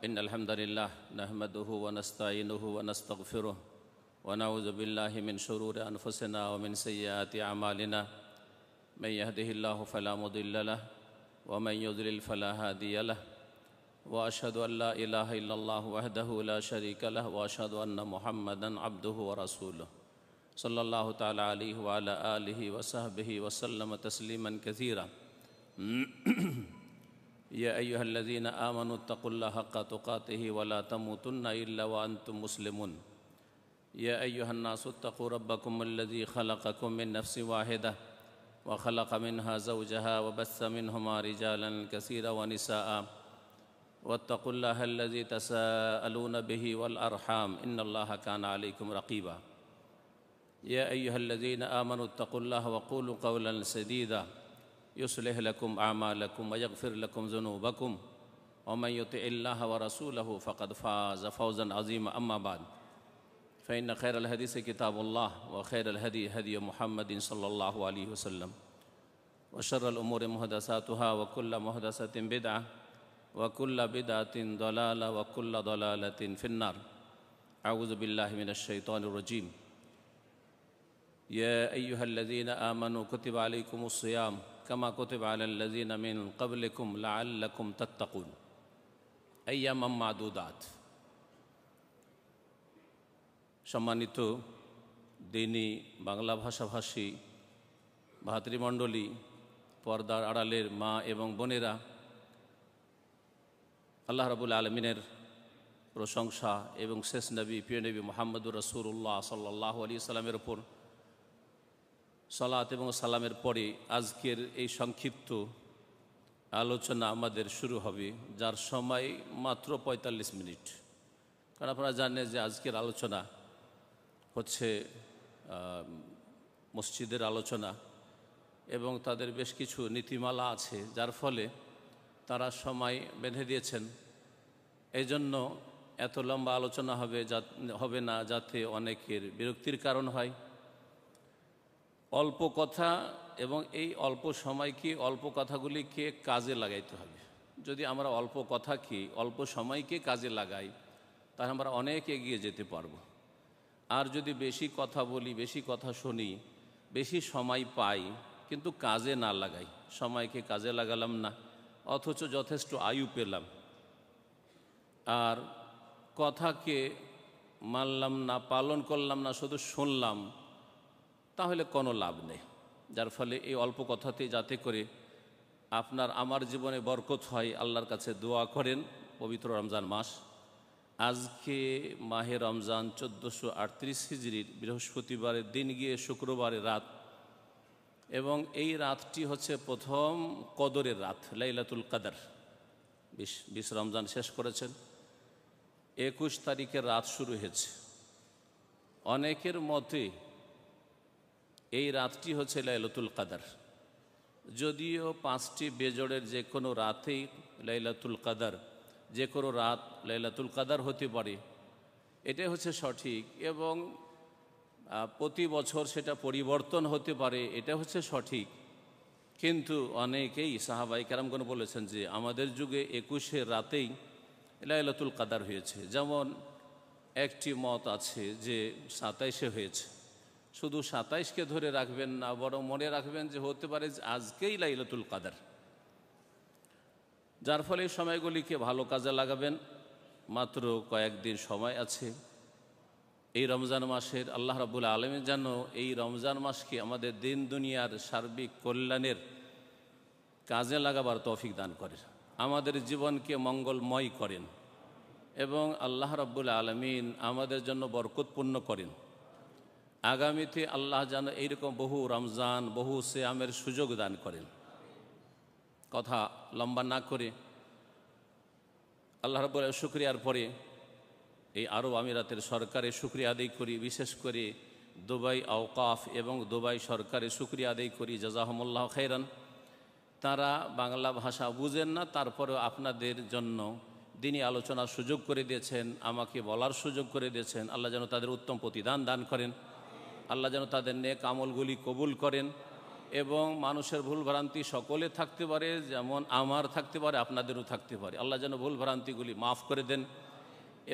إن الحمد لله نحمده ونستعينه ونستغفره ونعوذ بالله من شرور أنفسنا ومن سيئات أعمالنا من يهده الله فلا مضل له ومن يضلل فلا هادي له وأشهد أن لا إله إلا الله وحده لا شريك له وأشهد أن محمدا عبده ورسوله صلى الله تعالى عليه وعلى آله وصحبه وسلم تسليما كثيرا يا أيها الذين آمنوا اتقوا الله حق تقاته ولا تموتن إلا وأنتم مسلمون يا أيها الناس اتقوا ربكم الذي خلقكم من نفس واحدة وخلق منها زوجها وبث منهما رجالا كثيرا ونساء واتقوا الله الذي تساءلون به والأرحام إن الله كان عليكم رقيبا يا أيها الذين آمنوا اتقوا الله وقولوا قولا سديدا يصلح لكم أعمالكم ويغفر لكم ذنوبكم ومن يطع الله ورسوله فقد فاز فوزا عظيما أما بعد فإن خير الحديث كتاب الله وخير الهدي هدي محمد صلى الله عليه وسلم وشر الأمور محدثاتها وكل محدثة بدعة وكل بدعة ضلالة وكل ضلالة في النار أعوذ بالله من الشيطان الرجيم يا أيها الذين آمنوا كتب عليكم الصيام كما كتب على الذين من قبلكم لعلكم تتقون أياما معدودات সম্মানিত দিনী বাংলা ভাষাভাষী ভাতৃমণ্ডলী, পর্দার আড়ালের মা এবং বোনেরা, আল্লাহ রাব্বুল আলামিনের প্রশংসা এবং শেষ নবী প্রিয় নবী মুহাম্মদুর রাসূলুল্লাহ সাল্লাল্লাহু আলাইহি সাল্লামের উপর সালাত এবং সালামের পরে আজকের এই সংক্ষিপ্ত আলোচনা আমাদের শুরু হবে, যার সময় মাত্র ৪৫ মিনিট। কারণ আপনারা জানেন যে আজকের আলোচনা হচ্ছে মসজিদের আলোচনা এবং তাদের বেশ কিছু নীতিমালা আছে, যার ফলে তারা সময় বেঁধে দিয়েছেন। এই জন্য এত লম্বা আলোচনা হবে না, যাতে অনেকের বিরক্তির কারণ হয়। অল্প কথা এবং এই অল্প সময়কে, অল্প কথাগুলিকে কাজে লাগাইতে হবে। যদি আমরা অল্প কথাকে, অল্প সময়কে কাজে লাগাই, তাহলে আমরা অনেক এগিয়ে যেতে পারবো। আর যদি বেশি কথা বলি, বেশি কথা শুনি, বেশি সময় পাই, কিন্তু কাজে না লাগাই, সময়কে কাজে লাগালাম না, অথচ যথেষ্ট আয়ু পেলাম, আর কথাকে মানলাম না, পালন করলাম না, শুধু শুনলাম, তাহলে কোনো লাভ নেই। যার ফলে এই অল্প কথাতে যাতে করে আপনার আমার জীবনে বরকত হয়, আল্লাহর কাছে দোয়া করেন। পবিত্র রমজান মাস, আজকে মাহে রমজান 1438 হিজরির বৃহস্পতিবারের দিন গিয়ে শুক্রবারের রাত, এবং এই রাতটি হচ্ছে প্রথম কদরের রাত, লাইলাতুল কদর। 20 রমজান শেষ করেছেন, 21 তারিখের রাত শুরু হয়েছে। অনেকের মতে এই রাতটি হচ্ছে লাইলাতুল কদর, যদিও 5টি বেজোড়ের যে কোনো রাতেই লাইলাতুল কদর, যে কোনো রাত লাইলাতুল কদর হতে পারে, এটাই হচ্ছে সঠিক। এবং প্রতি বছর সেটা পরিবর্তন হতে পারে, এটা হচ্ছে সঠিক। কিন্তু অনেকেই সাহাবায়ে কেরামগণ বলেছেন যে আমাদের যুগে 21 রাতেই লাইলাতুল কদর হয়েছে। যেমন একটি মত আছে যে 27 হয়েছে। শুধু 27কে ধরে রাখবেন না, বরং মনে রাখবেন যে হতে পারে আজকেই লাইলাতুল কদর। যার ফলে এই সময়গুলিকে ভালো কাজে লাগাবেন। মাত্র কয়েকদিন সময় আছে এই রমজান মাসের। আল্লাহ রাব্বুল আলামিন যেন এই রমজান মাসকে আমাদের দিন দুনিয়ার সার্বিক কল্যাণের কাজে লাগাবার তৌফিক দান করেন, আমাদের জীবনকে মঙ্গলময় করেন, এবং আল্লাহ রাব্বুল আলামিন আমাদের জন্য বরকতপূর্ণ করেন। আগামীতে আল্লাহ যেন এইরকম বহু রমজান, বহু সিয়ামের সুযোগ দান করেন। কথা লম্বা না করে আল্লাহ রাব্বুল আলামিনের শুকরিয়ার পরে এই আরব আমিরাতের সরকারের শুকরিয়া আদায় করি, বিশেষ করে দুবাই আওকাফ এবং দুবাই সরকারের শুকরিয়া আদায় করি, জাযাহুমুল্লাহ খাইরান। তারা বাংলা ভাষা বুঝেন না, তারপরেও আপনাদের জন্য দিনী আলোচনার সুযোগ করে দিয়েছেন, আমাকে বলার সুযোগ করে দিয়েছেন। আল্লাহ যেন তাদের উত্তম প্রতিদান দান করেন, আল্লাহ যেন তাদের নেক আমলগুলি কবুল করেন, এবং মানুষের ভুলভ্রান্তি সকলে থাকতে পারে, যেমন আমার থাকতে পারে, আপনাদেরও থাকতে পারে। আল্লাহ যেন ভুলভ্রান্তিগুলি মাফ করে দেন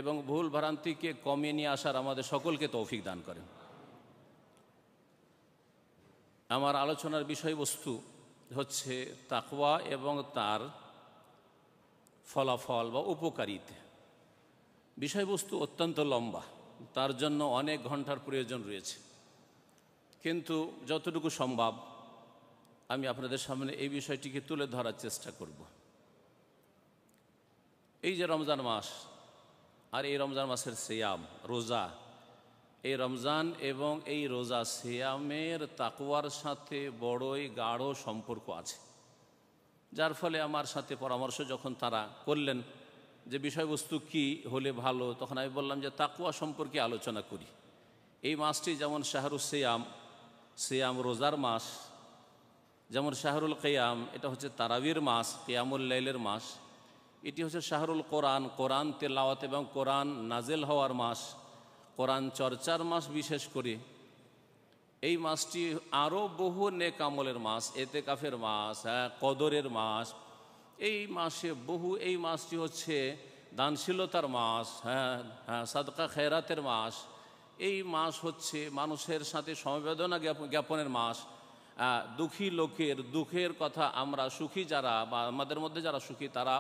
এবং ভুলভ্রান্তিকে কমিয়ে নিয়ে আসার আমাদের সকলকে তৌফিক দান করেন। আমার আলোচনার বিষয়বস্তু হচ্ছে তাকওয়া এবং তার ফলাফল বা উপকারিতা। বিষয়বস্তু অত্যন্ত লম্বা, তার জন্য অনেক ঘন্টার প্রয়োজন রয়েছে, কিন্তু যতটুকু সম্ভব আমি আপনাদের সামনে এই বিষয়টিকে তুলে ধরার চেষ্টা করব। এই যে রমজান মাস আর এই রমজান মাসের সিয়াম, রোজা, এই রমজান এবং এই রোজা সিয়ামের তাকওয়ার সাথে বড়ই গাঢ় সম্পর্ক আছে, যার ফলে আমার সাথে পরামর্শ যখন তারা করলেন যে বিষয়বস্তু কি হলে ভালো, তখন আমি বললাম যে তাকওয়া সম্পর্কে আলোচনা করি। এই মাসটি যেমন শাহরুল সিয়াম, সিয়াম রোজার মাস, যেমন শাহরুল কিয়াম, এটা হচ্ছে তারাবির মাস, কিয়ামুল লাইলের মাস। এটি হচ্ছে শাহরুল কোরআন, কোরআন তেলাওয়াত এবং কোরআন নাজেল হওয়ার মাস, কোরআন চর্চার মাস। বিশেষ করে এই মাসটি আরও বহু নেক আমলের মাস, এতেকাফের মাস, কদরের মাস। এই মাসে এই মাসটি হচ্ছে দানশীলতার মাস, সাদকা খেরাতের মাস। এই মাস হচ্ছে মানুষের সাথে সমবেদনা জ্ঞাপনের মাস। দুঃখী লোকের দুঃখের কথা আমরা সুখী যারা বা আমাদের মধ্যে যারা সুখী তারা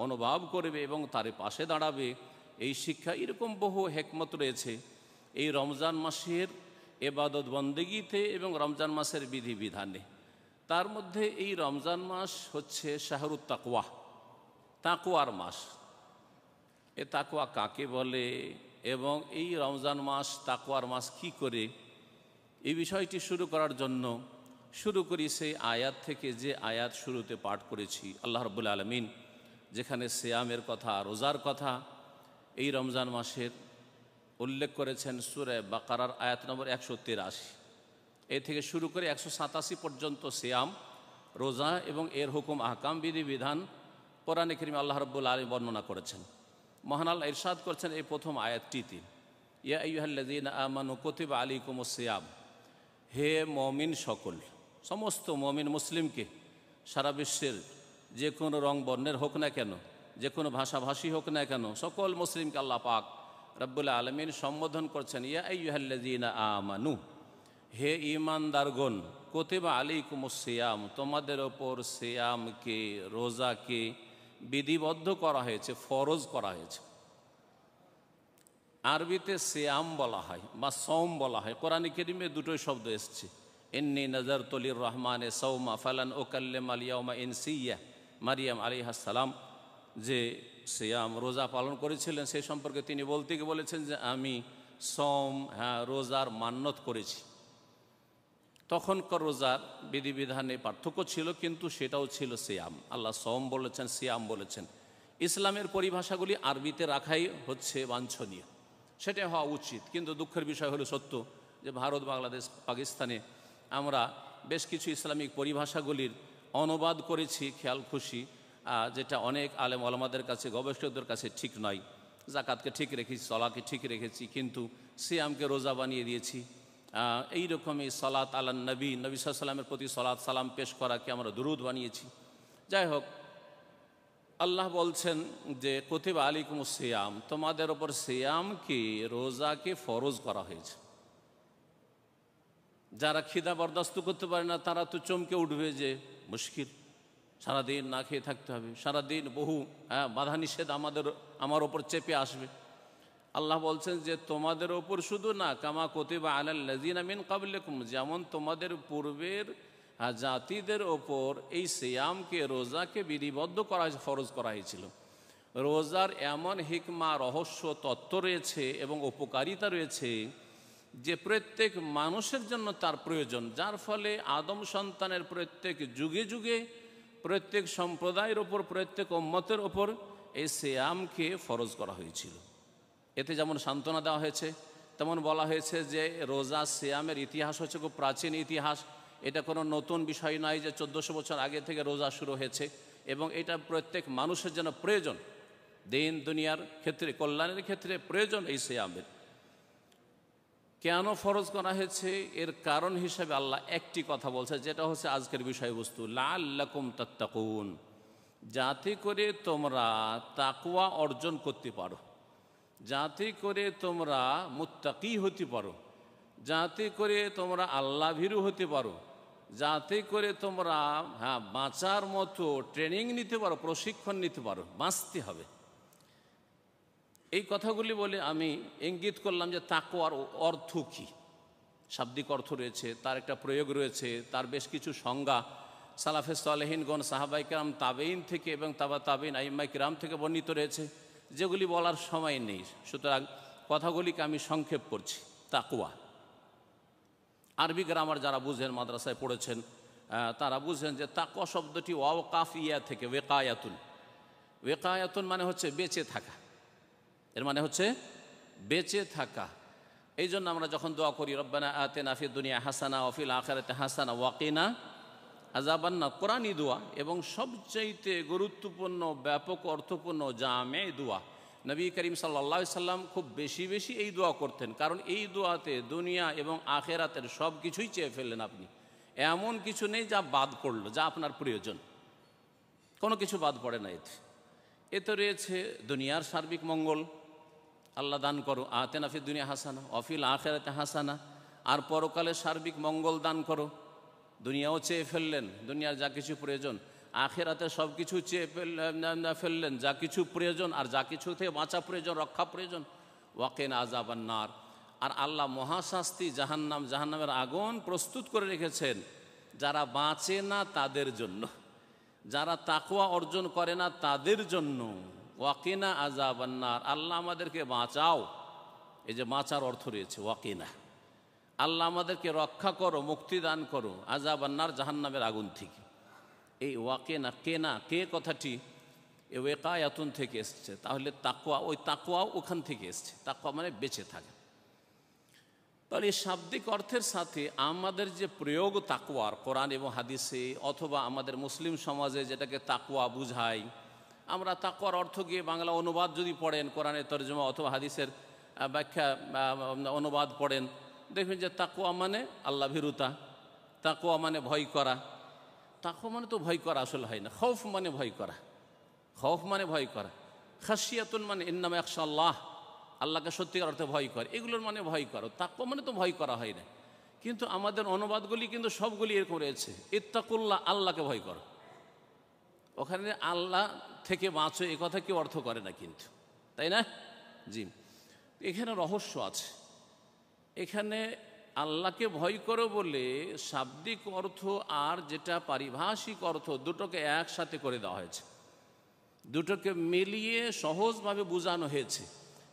অনুভব করবে এবং তার পাশে দাঁড়াবে, এই শিক্ষা, এরকম বহু হেকমত রয়েছে এই রমজান মাসের এবাদত বন্দেগীতে এবং রমজান মাসের বিধিবিধানে। তার মধ্যে এই রমজান মাস হচ্ছে শাহরুত তাকওয়া, তাকওয়ার মাস। এ তাকওয়া কাকে বলে এবং এই রমজান মাস তাকওয়ার মাস কি করে, এই বিষয়টি শুরু করার জন্য শুরু করি সেই আয়াত থেকে, যে আয়াত শুরুতে পাঠ করেছি। আল্লাহ রাব্বুল আলামিন যেখানে সিয়ামের কথা, রোজার কথা এই রমজান মাসের উল্লেখ করেছেন সূরা বাকারার আয়াত নম্বর 183, এ থেকে শুরু করে 187 পর্যন্ত সিয়াম, রোজা এবং এর হুকুম, আহকাম, বিধিবিধান কোরআনে কারীমে আল্লাহ রাব্বুল আলামিন বর্ণনা করেছেন। মহান আল্লাহ ইরশাদ করছেন এই প্রথম আয়াতটিতে, ইয়া আইয়ুহাল্লাযীনা আমানু কুতিবা আলাইকুমুস সিয়াম, হে মুমিন সকল, সমস্ত মুমিন মুসলিমকে, সারা বিশ্বের যে কোনো রং বর্ণের হোক না কেন, যে কোনো ভাষাভাষী হোক না কেন, সকল মুসলিমকে আল্লাহ পাক রব্বুল আলামিন সম্বোধন করছেন ইয়া আইয়ুহাল্লাযীনা আমানু, হে ঈমানদারগণ, কুতিবা আলাইকুমুস সিয়াম, তোমাদের ওপর সিয়ামকে, রোজাকে বিধিবদ্ধ করা হয়েছে, ফরজ করা হয়েছে। আরবিতে সিয়াম বলা হয় বা সওম বলা হয়। কোরআনে কারীমে দুটোই শব্দ এসছে, ইন্নী নাযারতু লির-রহমানি সাওমা ফালান উকাল্লিমাল ইয়াওমা ইনসিয়্যা। মারিয়াম আলাইহিস সালাম যে সিয়াম, রোজা পালন করেছিলেন, সেই সম্পর্কে তিনি বলতে গিয়ে বলেছেন যে আমি সওম, রোজার মান্যত করেছি। তখনকার রোজার বিধিবিধানে পার্থক্য ছিল, কিন্তু সেটাও ছিল সিয়াম। আল্লাহ সওম বলেছেন, সিয়াম বলেছেন। ইসলামের পরিভাষাগুলি আরবিতে রাখাই হচ্ছে বাঞ্ছনীয়, সেটা হওয়া উচিত। কিন্তু দুঃখের বিষয় হলো সত্য যে ভারত, বাংলাদেশ, পাকিস্তানে আমরা বেশ কিছু ইসলামিক পরিভাষাগুলির অনুবাদ করেছি খেয়াল খুশি, যেটা অনেক আলেম ওলামাদের কাছে, গবেষকদের কাছে ঠিক নয়। জাকাতকে ঠিক রেখেছি, সলাকে ঠিক রেখেছি, কিন্তু সিয়ামকে রোজা বানিয়ে দিয়েছি। এইরকমই সলাত আলান নবী, নবী সাল্লাল্লাহু আলাইহি ওয়াসাল্লামের প্রতি সলাত সালাম পেশ করাকে আমরা দুরুদ বানিয়েছি। যাই হোক, আল্লাহ বলছেন যে কুতিবা আলাইকুমুস সিয়াম, তোমাদের ওপর সিয়ামকে, রোজাকে ফরজ করা হয়েছে। যারা খিদা বরদাস্ত করতে পারে না তারা তো চমকে উঠবে যে মুশকিল, সারাদিন না খেয়ে থাকতে হবে, সারাদিন বহু বাধা নিষেধ আমার ওপর চেপে আসবে। আল্লাহ বলছেন যে তোমাদের ওপর শুধু না, কামা কুতিবা আলাল্লাযীনা মিন ক্বাবলিকুম, যেমন তোমাদের পূর্বের জাতিদের ওপর এই সিয়ামকে, রোজাকে বিধিবদ্ধ করা হয়েছে, ফরজ করা হয়েছিল। রোজার এমন হিকমা, রহস্য, তত্ত্ব রয়েছে এবং উপকারিতা রয়েছে যে প্রত্যেক মানুষের জন্য তার প্রয়োজন, যার ফলে আদম সন্তানের প্রত্যেক যুগে যুগে, প্রত্যেক সম্প্রদায়ের ওপর, প্রত্যেক উম্মতের ওপর এই সিয়ামকে ফরজ করা হয়েছিল। এতে যেমন সান্ত্বনা দেওয়া হয়েছে, তেমন বলা হয়েছে যে রোজা, সিয়ামের ইতিহাস হচ্ছে খুব প্রাচীন ইতিহাস। এটা কোনো নতুন বিষয় নয় যে 1400 বছর আগে থেকে রোজা শুরু হয়েছে, এবং এটা প্রত্যেক মানুষের জন্য প্রয়োজন, দিন দুনিয়ার ক্ষেত্রে, কল্যাণের ক্ষেত্রে প্রয়োজন এই সিয়ামের। কেন ফরজ করা হয়েছে এর কারণ হিসেবে আল্লাহ একটি কথা বলছে, যেটা হচ্ছে আজকের বিষয়বস্তু, লাআল্লাকুম তাত্তাকুন, যাতে করে তোমরা তাকওয়া অর্জন করতে পারো, যাতে করে তোমরা মুত্তাকি হতে পারো, যাতে করে তোমরা আল্লাহ ভীরু হতে পারো, যাতে করে তোমরা বাঁচার মতো ট্রেনিং নিতে পারো, প্রশিক্ষণ নিতে পারো, বাঁচতে হবে। এই কথাগুলি বলে আমি ইঙ্গিত করলাম যে তাকওয়ার অর্থ কী। শাব্দিক অর্থ রয়েছে, তার একটা প্রয়োগ রয়েছে, তার বেশ কিছু সংজ্ঞা সালাফে সালেহিনগণ, সাহাবাই কেরাম, তাবেইন থেকে এবং তাবেইন আইম্মাই কেরাম থেকে বর্ণিত রয়েছে, যেগুলি বলার সময় নেই। সুতরাং কথাগুলিকে আমি সংক্ষেপ করছি। তাকওয়া, আরবি গ্রামার যারা বুঝেন, মাদ্রাসায় পড়েছেন, তারা বুঝেন যে তাকওয়া শব্দটি ওয়াও কাফ ইয়া থেকে ওয়েকায়াতুন। ওয়েকায়াতুন মানে হচ্ছে বেঁচে থাকা, এর মানে হচ্ছে বেঁচে থাকা। এই জন্য আমরা যখন দোয়া করি রব্বানা আতিনা ফিদ দুনিয়া হাসানা ওয়া ফিল আখিরাতি হাসানা ওয়া কিনা আযাবান্নার, কোরআনী দোয়া এবং সবচাইতে গুরুত্বপূর্ণ, ব্যাপক, অর্থপূর্ণ জামে দোয়া। নবী করিম সাল্লাল্লাহু আলাইহি সাল্লাম খুব বেশি বেশি এই দোয়া করতেন, কারণ এই দোয়াতে দুনিয়া এবং আখিরাতের সব কিছুই চেয়ে ফেললেন আপনি। এমন কিছু নেই যা বাদ পড়ল, যা আপনার প্রয়োজন, কোনো কিছু বাদ পড়ে না। এতে রয়েছে দুনিয়ার সার্বিক মঙ্গল, আল্লাহ দান করো, আতিনা ফিদ দুনিয়া হাসানা ওয়া ফিল আখিরাতি হাসানা, আর পরকালে সার্বিক মঙ্গল দান করো। দুনিয়াও চেয়ে ফেললেন, দুনিয়ার যা কিছু প্রয়োজন, আখিরাতে সব কিছু চেয়ে ফেললেন, যা কিছু প্রয়োজন, আর যা কিছু থেকে বাঁচা প্রয়োজন, রক্ষা প্রয়োজন। ওয়া কিনা আযাবান্নার, আর আল্লাহ মহাশাস্তি, জাহান্নামের আগুন প্রস্তুত করে রেখেছেন যারা বাঁচে না তাদের জন্য, যারা তাকওয়া অর্জন করে না তাদের জন্য। ওয়া কিনা আযাবান্নার, আল্লাহ আমাদেরকে বাঁচাও। এই যে বাঁচার অর্থ রয়েছে ওয়া কিনা, আল্লাহ আমাদেরকে রক্ষা করো, মুক্তি দান করো আযাবান্নার, জাহান্নামের আগুন থেকে। এই ওয়া কিনা, কেনা, কে কথাটি এ ওয়েকায়াতুন থেকে এসছে, তাহলে তাকওয়া, ওই তাকওয়াও ওখান থেকে এসছে। তাকওয়া মানে বেঁচে থাকে। তাহলে এই শাব্দিক অর্থের সাথে আমাদের যে প্রয়োগ তাকওয়ার কোরআন এবং হাদিসে, অথবা আমাদের মুসলিম সমাজে যেটাকে তাকওয়া বুঝাই, আমরা তাকওয়ার অর্থ গিয়ে বাংলা অনুবাদ যদি পড়েন, কোরআনের তরজমা অথবা হাদিসের ব্যাখ্যা অনুবাদ পড়েন, দেখবেন যে তাকওয়া মানে আল্লাহ ভীরুতা, তাকওয়া মানে ভয় করা। তাকওয়া মানে তো ভয় করা আসলে হয় না। খৌফ মানে ভয় করা, খৌফ মানে ভয় করা। খাশিয়াতুন মানে ইন্নামা ইয়াখশাল্লাহ, আল্লাহকে সত্যিকার অর্থে ভয় করে, এগুলোর মানে ভয় করো। তাকওয়া মানে তো ভয় করা হয় না। কিন্তু আমাদের অনুবাদগুলি কিন্তু সবগুলি এরকম রয়েছে, ইত্তাকুল্লাহ, আল্লাহকে ভয় করো। ওখানে আল্লাহ থেকে বাঁচো এ কথা কেউ অর্থ করে না কিন্তু, তাই না? জি, এখানে রহস্য আছে। এখানে আল্লাহকে ভয় করো বলে শাব্দিক অর্থ আর যেটা পারিভাষিক অর্থ, দুটোকে একসাথে করে দেওয়া হয়েছে, দুটোকে মিলিয়ে সহজভাবে বোঝানো হয়েছে,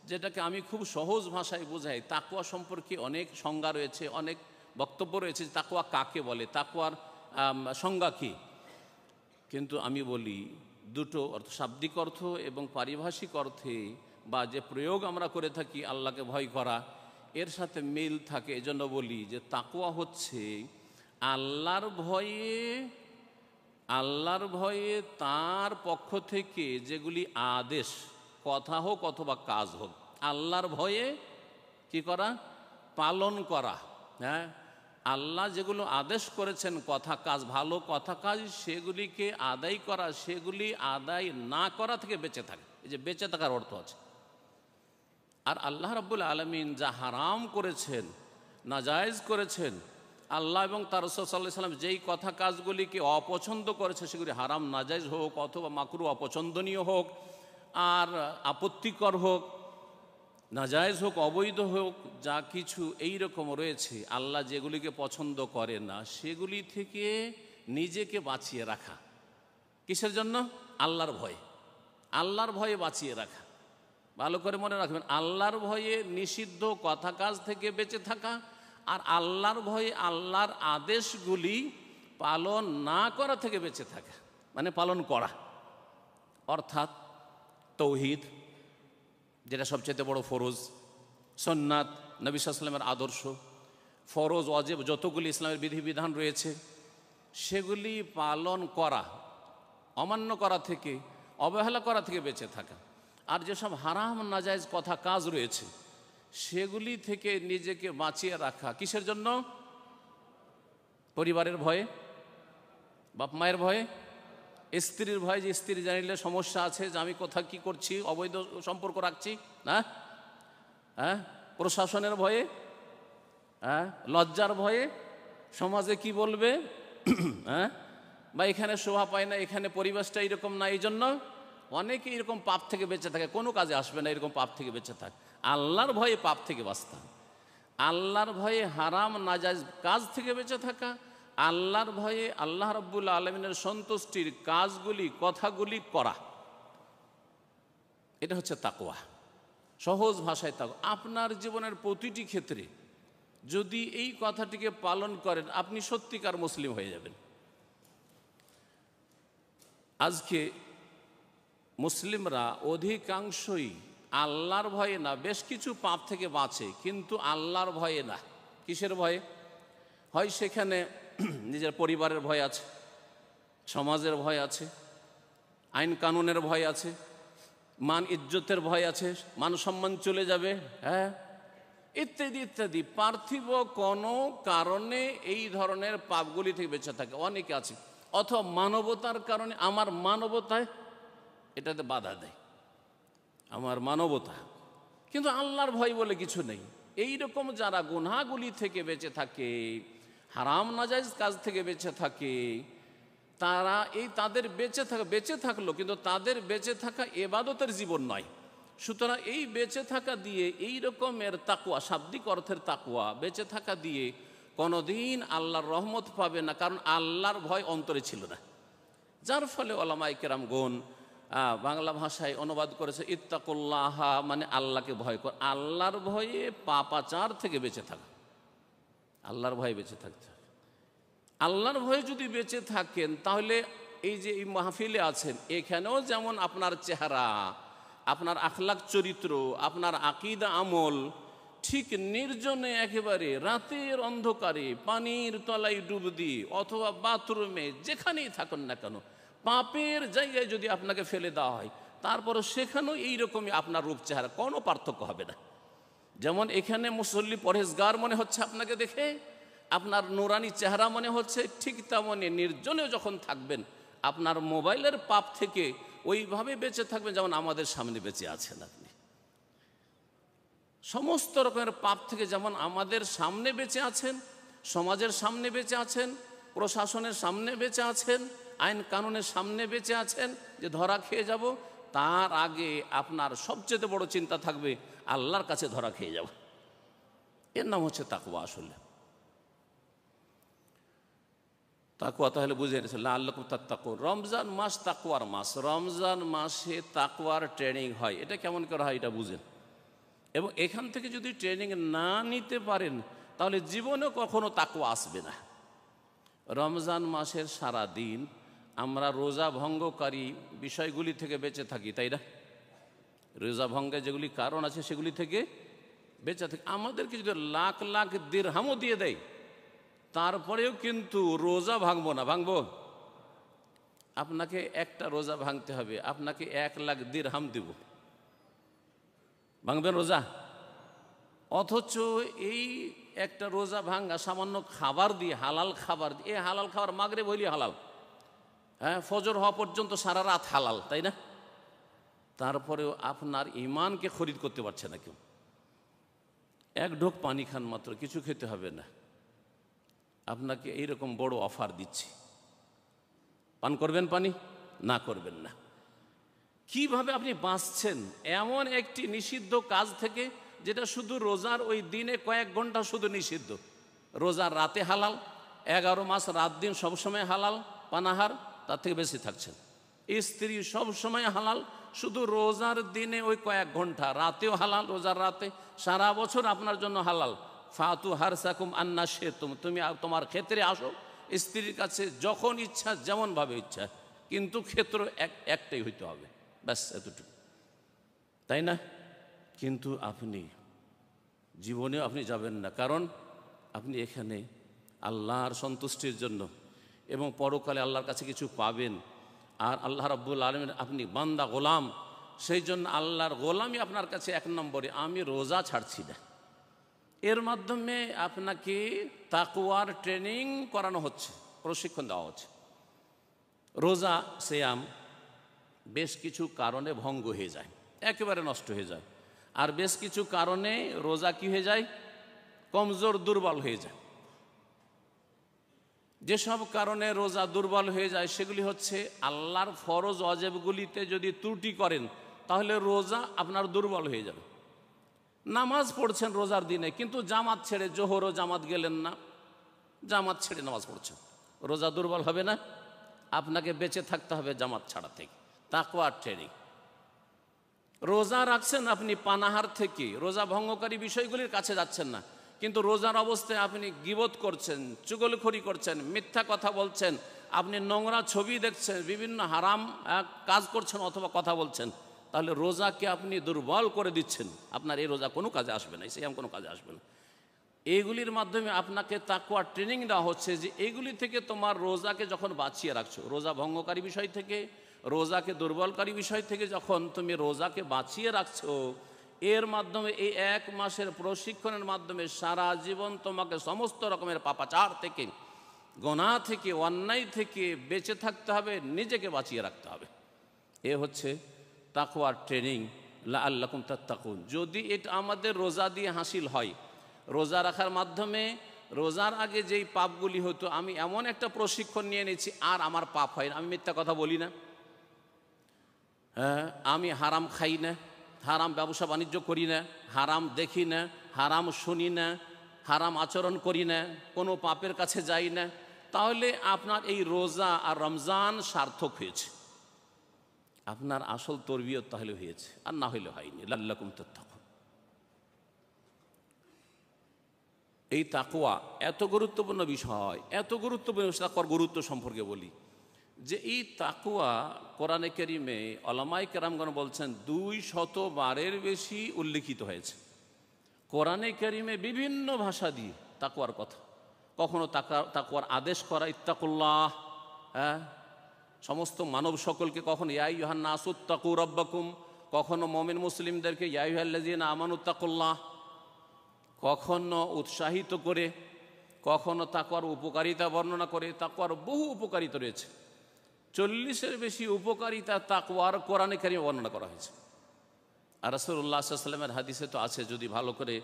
যেটাকে আমি খুব সহজ ভাষায় বোঝাই। তাকওয়া সম্পর্কে অনেক সংজ্ঞা রয়েছে, অনেক বক্তব্য রয়েছে, তাকওয়া কাকে বলে, তাকওয়ার সংজ্ঞা কী। কিন্তু আমি বলি দুটো অর্থ, শাব্দিক অর্থ এবং পারিভাষিক অর্থে, বা যে প্রয়োগ আমরা করে থাকি আল্লাহকে ভয় করা, এর সাথে মিল থাকে। এজন্য বলি যে তাকওয়া হচ্ছে আল্লাহর ভয়ে তার পক্ষ থেকে যেগুলি আদেশ, কথা হোক অথবা কাজ হোক, আল্লাহর ভয়ে কি করা, পালন করা। হ্যাঁ, আল্লাহ যেগুলো আদেশ করেছেন কথা কাজ, ভালো কথা কাজ, সেগুলিকে আদায় করা, সেগুলি আদায় না করা থেকে বেঁচে থাকে। এই যে বেঁচে থাকার অর্থ আছে। আর আল্লাহ রাব্বুল আলামিন যা হারাম করেছেন, নাজায়েজ করেছেন, আল্লাহ এবং তার রাসূল সাল্লাল্লাহু আলাইহি ওয়াসাল্লাম যেই কথা কাজগুলিকে অপছন্দ করেছে, সেগুলি হারাম, নাজায়েজ হোক অথবা মাকরুহ, অপছন্দনীয় হোক আর আপত্তিকর হোক, নাজায়েজ হোক, অবৈধ হোক, যা কিছু এই রকম রয়েছে, আল্লাহ যেগুলিকে পছন্দ করে না, সেগুলি থেকে নিজেকে বাঁচিয়ে রাখা। কিসের জন্য? আল্লাহর ভয়ে, আল্লাহর ভয়ে বাঁচিয়ে রাখা। ভালো করে মনে রাখবেন, আল্লাহর ভয়ে নিষিদ্ধ কথা কাজ থেকে বেঁচে থাকা, আর আল্লাহর ভয়ে আল্লাহর আদেশগুলি পালন না করা থেকে বেঁচে থাকা, মানে পালন করা। অর্থাৎ তৌহিদ, যেটা সবচেয়ে বড় ফরজ, সুন্নাত, নবী সাল্লাল্লাহু আলাইহি ওয়াসাল্লামের আদর্শ, ফরজ ওয়াজিব যতগুলি ইসলামের বিধিবিধান রয়েছে, সেগুলি পালন করা, অমান্য করা থেকে, অবহেলা করা থেকে বেঁচে থাকা। আর যেসব হারাম নাজায়েজ কথা কাজ রয়েছে, সেগুলি থেকে নিজেকে বাঁচিয়ে রাখা কিসের জন্য? পরিবারের ভয়ে, বাপ মায়ের ভয়ে, স্ত্রীর ভয়, যে স্ত্রী জানিলে সমস্যা আছে, যে আমি কোথায় কি করছি, অবৈধ সম্পর্ক রাখছি না, হ্যাঁ, প্রশাসনের ভয়ে, হ্যাঁ, লজ্জার ভয়ে, সমাজে কি বলবে, হ্যাঁ, বা এখানে শোভা পায় না, এখানে পরিবেশটা এরকম না, এই জন্য অনেকে এরকম পাপ থেকে বেঁচে থাকে, কোনো কাজে আসবে না, এরকম পাপ থেকে বেঁচে থাকে। আল্লাহর ভয়ে পাপ থেকে বাঁচতে হবে, আল্লাহর ভয়ে হারাম নাজায়েজ কাজ থেকে বেঁচে থাকা, আল্লাহর ভয়ে আল্লাহ রাব্বুল আলামিনের সন্তুষ্টির কাজগুলি কথাগুলি করা, এটা হচ্ছে তাকওয়া। সহজ ভাষায় তাকওয়া। আপনার জীবনের প্রতিটি ক্ষেত্রে যদি এই কথাটিকে পালন করেন, আপনি সত্যিকার মুসলিম হয়ে যাবেন। আজকে মুসলিমরা অধিকাংশই আল্লাহর ভয়ে না, বেশ কিছু পাপ থেকে বাঁচে, কিন্তু আল্লাহর ভয়ে না। কিসের ভয়ে? হয় সেখানে নিজের পরিবারের ভয় আছে, সমাজের ভয় আছে, আইন কানুনের ভয় আছে, মান ইজ্জতের ভয় আছে, মান সম্মান চলে যাবে, হ্যাঁ, ইত্যাদি ইত্যাদি। পার্থিব কোনো কারণে এই ধরনের পাপগুলি থেকে বেঁচে থাকে অনেকে আছে, অথবা মানবতার কারণে, আমার মানবতায় এটাতে বাধা দেয়, আমার মানবতা, কিন্তু আল্লাহর ভয় বলে কিছু নেই। এই রকম যারা গুনাহগুলি থেকে বেঁচে থাকে, হারাম নাজায়েজ কাজ থেকে বেঁচে থাকে, তারা তাদের বেঁচে থাকলো, কিন্তু তাদের বেঁচে থাকা ইবাদতের জীবন নয়। সুতরাং এই বেঁচে থাকা দিয়ে, এই রকমের তাকওয়া, শাব্দিক অর্থের তাকওয়া, বেঁচে থাকা দিয়ে কোনোদিন আল্লাহর রহমত পাবে না, কারণ আল্লাহর ভয় অন্তরে ছিল না। যার ফলে ওলামায়ে কেরামগণ বাংলা ভাষায় অনুবাদ করেছে ইত্তাকুল্লাহ, মানে আল্লাহকে ভয় কর। আল্লাহর ভয়ে পাপাচার থেকে বেঁচে থাকা, আল্লাহর ভয়ে বেঁচে থাকতে হবে। আল্লাহর ভয়ে যদি বেঁচে থাকেন, তাহলে এই যে এই মাহফিলে আছেন, এখানেও যেমন আপনার চেহারা, আপনার আখলাক চরিত্র, আপনার আকীদা আমল ঠিক নির্জনে একেবারে রাতের অন্ধকারে পানির তলায় ডুব দিয়ে অথবা বাথরুমে যেখানেই থাকুন না কেন, পাপের জায়গায় যদি আপনাকে ফেলে দেওয়া হয়, তারপরও সেখানেও এইরকমই আপনার রূপ চেহারা, কোনো পার্থক্য হবে না। যেমন এখানে মুসল্লি পরহেজগার মনে হচ্ছে আপনাকে দেখে, আপনার নুরানি চেহারা মনে হচ্ছে, ঠিক তেমনি নির্জনেও যখন থাকবেন, আপনার মোবাইলের পাপ থেকে ওইভাবে বেঁচে থাকবেন যেমন আমাদের সামনে বেঁচে আছেন আপনি। সমস্ত রকমের পাপ থেকে যেমন আমাদের সামনে বেঁচে আছেন, সমাজের সামনে বেঁচে আছেন, প্রশাসনের সামনে বেঁচে আছেন, আইন কানুনের সামনে বেঁচে আছেন, যে ধরা খেয়ে যাব, তার আগে আপনার সবচেয়ে বড় চিন্তা থাকবে আল্লাহর কাছে ধরা খেয়ে যাব। এর নাম হচ্ছে তাকওয়া। আসলে তাকওয়া তাহলে বুঝে নিয়েছে, লাআল্লাকুম তাত্তাকুন। রমজান মাস তাকওয়ার মাস, রমজান মাসে তাকওয়ার ট্রেনিং হয়। এটা কেমন করে হয় এটা বুঝেন, এবং এখান থেকে যদি ট্রেনিং না নিতে পারেন, তাহলে জীবনে কখনো তাকওয়া আসবে না। রমজান মাসের সারা দিন আমরা রোজা ভঙ্গকারী বিষয়গুলি থেকে বেঁচে থাকি, তাই না? রোজা ভঙ্গের যেগুলি কারণ আছে সেগুলি থেকে বেঁচে থাকি। আমাদেরকে যদি লাখ লাখ দিরহামও দিয়ে দেয়, তারপরেও কিন্তু রোজা ভাঙবো না। ভাঙবো? আপনাকে একটা রোজা ভাঙতে হবে, আপনাকে 1 লাখ দিরহাম দিব, ভাঙবেন রোজা? অথচ এই একটা রোজা ভাঙা সামান্য খাবার দিয়ে, হালাল খাবার দিয়ে, এই হালাল খাবার মাগরিব হইলে হালাল, হ্যাঁ, ফজর হওয়া পর্যন্ত সারা রাত হালাল, তাই না? তারপরেও আপনার ইমানকে খরিদ করতে পারছে না কেউ। 1 ঢোক পানি খান মাত্র, কিছু খেতে হবে না, আপনাকে এইরকম বড় অফার দিচ্ছি, পান করবেন পানি? না, করবেন না। কিভাবে আপনি বাঁচছেন এমন একটি নিষিদ্ধ কাজ থেকে, যেটা শুধু রোজার ওই দিনে কয়েক ঘন্টা শুধু নিষিদ্ধ, রোজার রাতে হালাল, 11 মাস রাত দিন সবসময় হালাল পানাহার, তার থেকে বেশি থাকছেন। স্ত্রী সবসময় হালাল, শুধু রোজার দিনে ওই কয়েক ঘন্টা, রাতেও হালাল, রোজার রাতে, সারা বছর আপনার জন্য হালাল। ফাতু হারসাকুম আন্না শিতুম, তুমি তোমার ক্ষেত্রে আসো, স্ত্রীর কাছে যখন ইচ্ছা, যেমনভাবে ইচ্ছা, কিন্তু ক্ষেত্র একটাই হইতে হবে, ব্যাস, এতটুকু, তাই না? কিন্তু আপনি জীবনেও আপনি যাবেন না, কারণ আপনি এখানে আল্লাহর সন্তুষ্টির জন্য এবং পরকালে আল্লাহর কাছে কিছু পাবেন, আর আল্লাহ রাব্বুল আলামিন, আপনি বান্দা গোলাম, সেই জন্য আল্লাহর গোলামই আপনার কাছে 1 নম্বরে। আমি রোজা ছাড়ছি না, এর মাধ্যমে আপনাকে তাকওয়ার ট্রেনিং করানো হচ্ছে, প্রশিক্ষণ দেওয়া হচ্ছে। রোজা সিয়াম বেশ কিছু কারণে ভঙ্গ হয়ে যায়, একেবারে নষ্ট হয়ে যায়। আর বেশ কিছু কারণে রোজা কি হয়ে যায়, কমজোর দুর্বল হয়ে যায়। যেসব কারণে রোজা দুর্বল হয়ে যায় সেগুলি হচ্ছে আল্লাহর ফরজ ওয়াজিবগুলিতে যদি ত্রুটি করেন তাহলে রোজা আপনার দুর্বল হয়ে যাবে। নামাজ পড়ছেন রোজার দিনে কিন্তু জামাত ছেড়ে, জোহরও জামাত গেলেন না, জামাত ছেড়ে নামাজ পড়ছেন, রোজা দুর্বল হবে না? আপনাকে বেঁচে থাকতে হবে জামাত ছাড়া থেকে, তাকওয়ার ট্রেনিং। রোজা রাখছেন আপনি পানাহার থেকে, রোজা ভঙ্গকারী বিষয়গুলির কাছে যাচ্ছেন না, কিন্তু রোজার অবস্থায় আপনি গীবত করছেন, চুগলখড়ি করছেন, মিথ্যা কথা বলছেন, আপনি নোংরা ছবি দেখছেন, বিভিন্ন হারাম কাজ করছেন অথবা কথা বলছেন, তাহলে রোজাকে আপনি দুর্বল করে দিচ্ছেন। আপনার এই রোজা কোনো কাজে আসবে না, সিয়াম কোনো কাজে আসবে না। এইগুলির মাধ্যমে আপনাকে তাকওয়ার ট্রেনিং দেওয়া হচ্ছে যে এইগুলি থেকে তোমার রোজাকে যখন বাঁচিয়ে রাখছো, রোজা ভঙ্গকারী বিষয় থেকে, রোজাকে দুর্বলকারী বিষয় থেকে যখন তুমি রোজাকে বাঁচিয়ে রাখছো, এর মাধ্যমে এই 1 মাসের প্রশিক্ষণের মাধ্যমে সারা জীবন তোমাকে সমস্ত রকমের পাপাচার থেকে, গুনাহ থেকে, অন্যায় থেকে বেঁচে থাকতে হবে, নিজেকে বাঁচিয়ে রাখতে হবে। এ হচ্ছে তাকওয়ার ট্রেনিং, লাআল্লাকুম তাত্তাকুন। যদি এটা আমাদের রোজা দিয়ে হাসিল হয়, রোজা রাখার মাধ্যমে রোজার আগে যেই পাপগুলি হতো, আমি এমন একটা প্রশিক্ষণ নিয়ে নিয়েছি আর আমার পাপ হয় না, আমি মিথ্যা কথা বলি না, আমি হারাম খাই না, হারাম ব্যবসা বাণিজ্য করি না, হারাম দেখি না, হারাম শুনি না, হারাম আচরণ করি না, কোনো পাপের কাছে যাই না, তাহলে আপনার এই রোজা আর রমজান সার্থক হয়েছে, আপনার আসল তরবিয়ত তাহলে হয়েছে, আর না হইলে হয়নি। লাআল্লাকুম তাত্তাকুন। এই তাকওয়া এত গুরুত্বপূর্ণ বিষয়, এত গুরুত্বপূর্ণ তাকওয়ার গুরুত্ব সম্পর্কে বলি যে এই তাকওয়া কোরআনে কারিমে উলামায়ে কেরামগণ বলছেন 200 বারের বেশি উল্লেখিত হয়েছে। কোরআনে কারিমে বিভিন্ন ভাষা দিয়ে তাকওয়ার কথা, কখনো তাকওয়ার আদেশ করা, ইত্তাকুল্লাহ, সমস্ত মানব সকলকে, কখনো ইয়া আইয়ুহান নাসু ইত্তাকু রাব্বাকুম, কখনো মুমিন মুসলিমদেরকে ইয়া আইয়ুহাল্লাযীনা আমানুত্তাকুল্লাহ, কখনো উৎসাহিত করে, কখনো তাকওয়ার উপকারিতা বর্ণনা করে। তাকওয়ার বহু উপকারিতা রয়েছে, 40-এর বেশি উপকারিতা তাকওয়ার কোরআনে কারিমে বর্ণনা করা হয়েছে। আর রাসূলুল্লাহ সাল্লাল্লাহু আলাইহি ওয়াসাল্লামের হাদিসে তো আছে, যদি ভালো করে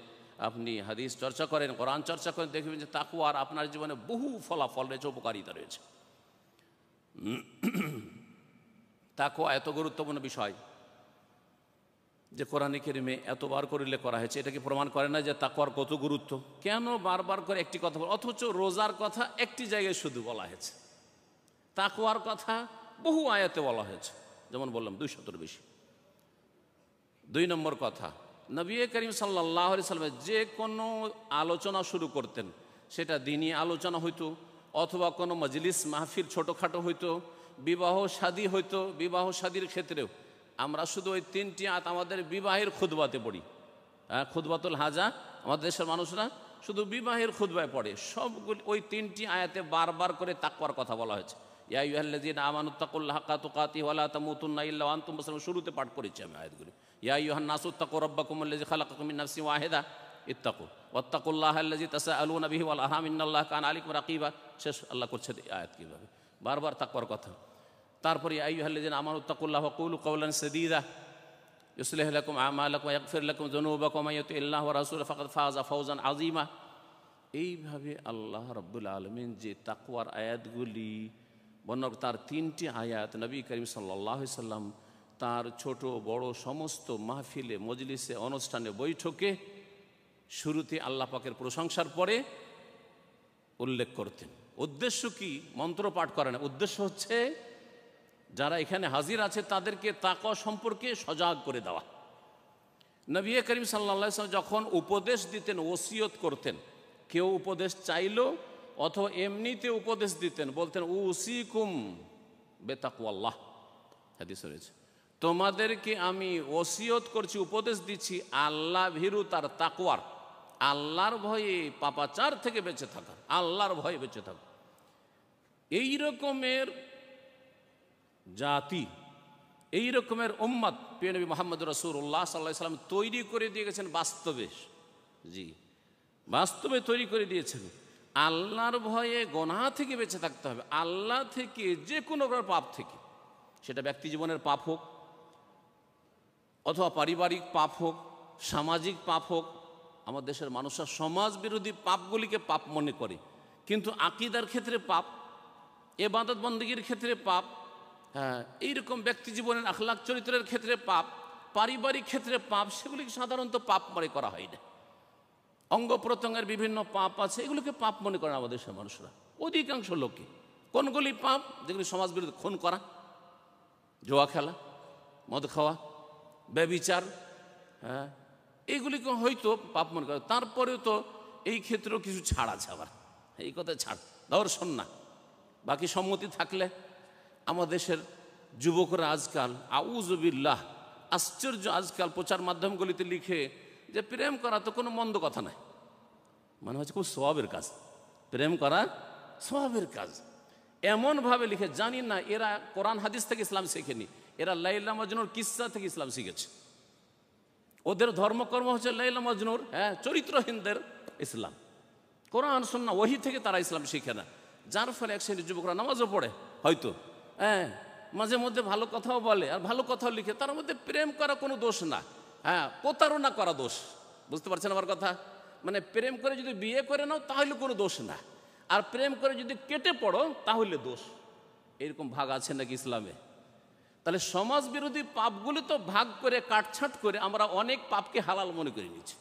আপনি হাদিস চর্চা করেন, কোরআন চর্চা করেন, দেখবেন যে তাকওয়ার আপনার জীবনে বহু ফলাফল রয়েছে, উপকারিতা রয়েছে। তাকওয়া এত গুরুত্বপূর্ণ বিষয় যে কোরআনে কারিমে এতবার করে উল্লেখ করা হয়েছে। এটাকে প্রমাণ করে না যে তাকওয়ার কত গুরুত্ব। কেন বারবার করে একটি কথা বল, অথচ রোজার কথা একটি জায়গায় শুধু বলা হয়েছে, তাকওয়ার কথা বহু আয়াতে বলা হয়েছে, যেমন বললাম 200-এর বেশি। 2 নম্বর কথা, নবী করিম সাল্লাল্লাহু আলাইহি সাল্লাম যে কোনো আলোচনা শুরু করতেন, সেটা দ্বীনি আলোচনা হইতো অথবা কোনো মজলিস মাহফিল ছোটোখাটো হইতো, বিবাহ শাদী হইতো, বিবাহ শাদীর ক্ষেত্রেও আমরা শুধু ওই 3টি আয়াত আমাদের বিবাহের খুতবাতে পড়ি, খুতবাতুল হাজা, আমাদের দেশের মানুষরা শুধু বিবাহের খুতবায় পড়ে, সবগুলি ওই 3টি আয়াতে বারবার করে তাকওয়ার কথা বলা হয়েছে। ইয়া আইয়ুহাল্লাযীনা আমানুত্তাকুল্লাহা হাক্কা তুকাতিহি ওয়া লা তামুতুন্না ইল্লা ওয়া আনতুম মুসলিমুন, শুরুতে পাঠ করেছি আমি আয়াতগুলি। ইয়া আইয়ুহান নাসু ইত্তাকু রাব্বাকুমুল্লাযী খালাকাকুম মিন নাফসিন ওয়াহিদা ইত্তাকু ওয়াত্তাকুল্লাহাল্লাযী তাসাআলুনা বিহি ওয়াল আরহাম ইন্নাল্লাহা কানা আলাইকুম রাকিবা। শেষ আল্লাহ করছে আয়াত কীভাবে বারবার তাকওয়ার কথা। তারপরে ইয়া আইয়ুহাল্লাযীনা আমানুত্তাকুল্লাহা ওয়া কুলু কাওলান সাদীদা ইউসলিহ লাকুম আমালাকুম ওয়া ইয়াগফির লাকুম যুনুবাকুম ওয়া মান ইউতিইল্লাহা ওয়া রাসূলাহু ফাকাদ ফাযা ফাওজান আযীমা। এইভাবে আল্লাহ রাব্বুল আলামিন যে তাকওয়ার আয়াতগুলি বর্ণনা, তার 3টি আয়াত নবী করিম সাল্লাল্লাহু আলাইহি সাল্লাম তার ছোট বড় সমস্ত মাহফিলে, মজলিসে, অনুষ্ঠানে, বৈঠকে শুরুতে আল্লাহ পাকের প্রশংসার পরে উল্লেখ করতেন। উদ্দেশ্য কি? মন্ত্র পাঠ করে না, উদ্দেশ্য হচ্ছে যারা এখানে হাজির আছে তাদেরকে তাকওয়া সম্পর্কে সজাগ করে দেওয়া। নবী করিম সাল্লাল্লাহু আলাইহি সাল্লাম যখন উপদেশ দিতেন, ওসিয়ত করতেন, কেউ উপদেশ চাইলো অথবা এমনিতে উপদেশ দিতেন, বলতেন উসিকুম বেতাকওয়াল্লাহ, হাদিসে রয়েছে, তোমাদেরকে আমি ওসিয়ত করছি, উপদেশ দিচ্ছি আল্লাহ ভীরুতার, তাকওয়ার, আল্লাহর ভয়ে, পাপাচার থেকে বেঁচে থাকা, আল্লাহর ভয়ে বেঁচে থাকা। এই রকমের জাতি, এই রকমের উম্মত প্রিয় নবী মুহাম্মদ রাসূলুল্লাহ সাল্লাল্লাহু আলাইহি ওয়াসাল্লাম তৈরি করে দিয়ে গেছেন বাস্তবে। জি, বাস্তবে তৈরি করে দিয়েছেন। আল্লাহর ভয়ে গুনাহ থেকে বেঁচে থাকতে হবে, আল্লাহ থেকে যে কোনো প্রকার পাপ থেকে, সেটা ব্যক্তি জীবনের পাপ হোক অথবা পারিবারিক পাপ হোক, সামাজিক পাপ হোক। আমার দেশের মানুষরা সমাজ বিরোধী পাপগুলিকে পাপ মনে করে, কিন্তু আকীদার ক্ষেত্রে পাপ, ইবাদত বন্দেগীর ক্ষেত্রে পাপ, হ্যাঁ এইরকম ব্যক্তি জীবনের আখলাক চরিত্রের ক্ষেত্রে পাপ, পারিবারিক ক্ষেত্রে পাপ, সেগুলিকে সাধারণত পাপ মনে করা হয় না। অঙ্গ প্রত্যঙ্গের বিভিন্ন পাপ আছে, এগুলোকে পাপ মনে করেন আমাদের দেশের মানুষরা অধিকাংশ লোকে। কোনগুলি পাপ? যেগুলি সমাজ বিরোধী, খুন করা, জুয়া খেলা, মদ খাওয়া, ব্যভিচার, হ্যাঁ এইগুলিকে হয়তো পাপ মনে করে। তারপরেও তো এই ক্ষেত্রেও কিছু ছাড় আছে, আবার এই কথা ছাড়, দর্শন না, বাকি সম্মতি থাকলে। আমাদের দেশের যুবকরা আজকাল আউযুবিল্লাহ, আশ্চর্য, আজকাল প্রচার মাধ্যমগুলিতে লিখে যে প্রেম করা তো কোনো মন্দ কথা নয়, মানে হচ্ছে খুব সওয়াবের কাজ, প্রেম করা সওয়াবের কাজ, এমনভাবে লিখে। জানি না এরা কোরআন হাদিস থেকে ইসলাম শেখেনি, এরা লাইলা মজনুর কিসসা থেকে ইসলাম শিখেছে। ওদের ধর্মকর্ম হচ্ছে লাইলা মজনুর, হ্যাঁ চরিত্রহীনদের ইসলাম। কোরআন সুন্নাহ ওহী থেকে তারা ইসলাম শিখে না, যার ফলে এক শ্রেণীর যুবকরা নামাজও পড়ে হয়তো, হ্যাঁ মাঝে মধ্যে ভালো কথাও বলে আর ভালো কথাও লিখে, তার মধ্যে প্রেম করা কোনো দোষ না, হ্যাঁ প্রতারণা করা দোষ। বুঝতে পারছেন আমার কথা? মানে প্রেম করে যদি বিয়ে করে নাও তাহলে কোনো দোষ না, আর প্রেম করে যদি কেটে পড়ো তাহলে দোষ। এরকম ভাগ আছে নাকি ইসলামে? তাহলে সমাজ বিরোধী পাপগুলি তো ভাগ করে কাটছাঁট করে আমরা অনেক পাপকে হালাল মনে করে নিয়েছি,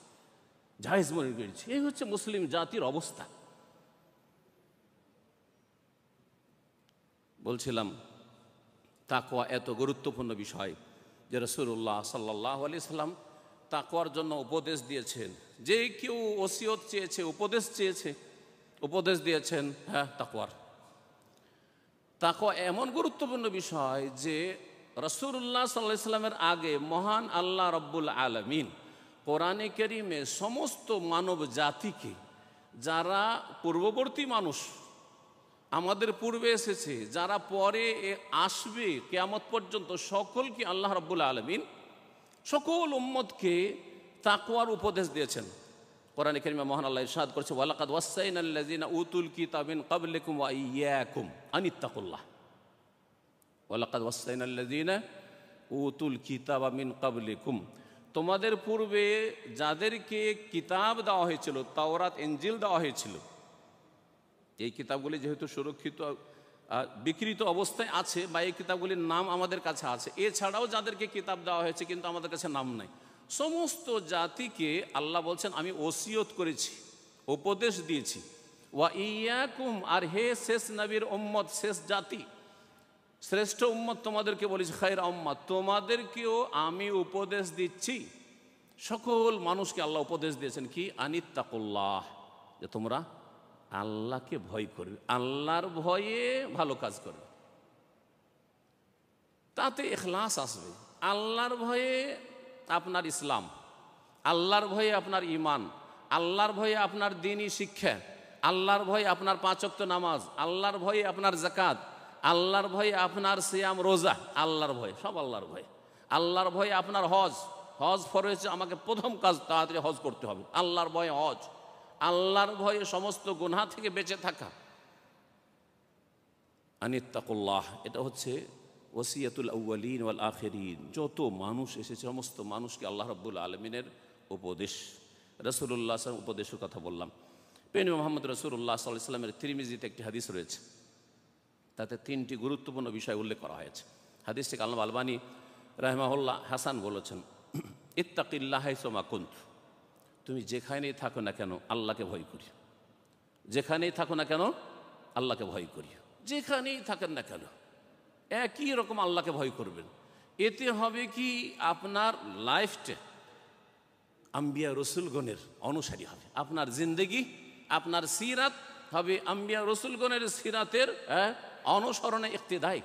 জায়েজ মনে করে নিয়েছি। এই হচ্ছে মুসলিম জাতির অবস্থা। বলছিলাম তাকওয়া এত গুরুত্বপূর্ণ বিষয় যে রাসূলুল্লাহ সাল্লাল্লাহু আলাইহি সাল্লাম তাকওয়ার জন্য উপদেশ দিয়েছেন। যে কেউ ওসিয়ত চেয়েছে, উপদেশ চেয়েছে, উপদেশ দিয়েছেন হ্যাঁ তাকওয়া এমন গুরুত্বপূর্ণ বিষয় যে রাসূলুল্লাহ সাল্লাল্লাহু আলাইহি সাল্লামের আগে মহান আল্লাহ রব্বুল আলামিন কোরআনে কারীমে সমস্ত মানব জাতিকে, যারা পূর্ববর্তী মানুষ আমাদের পূর্বে এসেছে, যারা পরে আসবে কিয়ামত পর্যন্ত, সকলকে আল্লাহ রাব্বুল আলামিন সকল উম্মতকে তাকওয়ার উপদেশ দিয়েছেন। কোরআনে কারীমে মহান আল্লাহ ইরশাদ করেছে, ওয়ালাকাদ ওয়াসাইনাল্লাযিনা উতুল কিতাবা মিন ক্বাবলিকুম ওয়া ইয়্যাকুম আনিত্তাকুল্লাহ। ওয়ালাকাদ ওয়াসাইনাল্লাযিনা উতুল কিতাবা মিন ক্বাবলিকুম, তোমাদের পূর্বে যাদেরকে কিতাব দেওয়া হয়েছিল, তাওরাত ইনজিল দেওয়া হয়েছিল, এই কিতাবগুলি যেহেতু সুরক্ষিত বিকৃত অবস্থায় আছে বা এই কিতাবগুলির নাম আমাদের কাছে আছে, এছাড়াও যাদেরকে কিতাব দেওয়া হয়েছে কিন্তু আমাদের কাছে নাম নাই, সমস্ত জাতিকে আল্লাহ বলছেন আমি ওসিয়ত করেছি, উপদেশ দিয়েছি। ওয়া ইয়াকুম, আর হে শেষ নবীর উম্মত, শেষ জাতি, শ্রেষ্ঠ উম্মত তোমাদেরকে বলেছি, খায়রা উম্মত, তোমাদেরকেও আমি উপদেশ দিচ্ছি। সকল মানুষকে আল্লাহ উপদেশ দিয়েছেন কি? আনিত্তাকুল্লাহ, যে তোমরা আল্লাহকে ভয় করবে, আল্লাহর ভয়ে ভালো কাজ করবে, তাতে ইখলাস আসবে। আল্লাহর ভয়ে আপনার ইসলাম, আল্লাহর ভয়ে আপনার ঈমান, আল্লাহর ভয়ে আপনার দ্বীনি শিক্ষা, আল্লাহর ভয়ে আপনার 5 ওয়াক্ত নামাজ, আল্লাহর ভয়ে আপনার যাকাত, আল্লাহর ভয়ে আপনার সিয়াম রোজা, আল্লাহর ভয়ে, সব আল্লাহর ভয়ে। আল্লাহর ভয়ে আপনার হজ, হজ ফরজ, আমাকে প্রথম কাজ তাড়াতাড়ি হজ করতে হবে, আল্লাহর ভয়ে হজ। আল্লাহর ভয়ে সমস্ত গুনাহ থেকে বেঁচে থাকা, আনিত্তাকুল্লাহ। এটা হচ্ছে ওসিয়াতুল আউয়ালিন ওয়াল আখিরিন, যত মানুষ এসেছে সমস্ত মানুষকে আল্লাহ রাব্বুল আলামিনের উপদেশ। রাসূলুল্লাহ সাল্লাল্লাহু আলাইহি ওয়াসাল্লাম উপদেশের কথা বললাম। প্রিয় মুহাম্মদ রাসূলুল্লাহ সাল্লাল্লাহু আলাইহি ওয়াসাল্লামের তিরমিজিতে একটি হাদিস রয়েছে, তাতে 3টি গুরুত্বপূর্ণ বিষয় উল্লেখ করা হয়েছে। হাদিসটিকে আল্লামা আলবানী রাহিমাহুল্লাহ হাসান বলেছেন, ইত্তাকিল্লাহ হাইসুমা কুন্ত, তুমি যেখানেই থাকো না কেন আল্লাহকে ভয় করি, যেখানেই থাকো না কেন আল্লাহকে ভয় করি, যেখানেই থাকেন না কেন একই রকম আল্লাহকে ভয় করবেন। এতে হবে কি, আপনার লাইফটা আম্বিয়া রসুলগণের অনুসারী হবে, আপনার জিন্দেগি, আপনার সিরাত হবে আম্বিয়া রসুলগণের সিরাতের অনুসরণে ইক্তেদায়।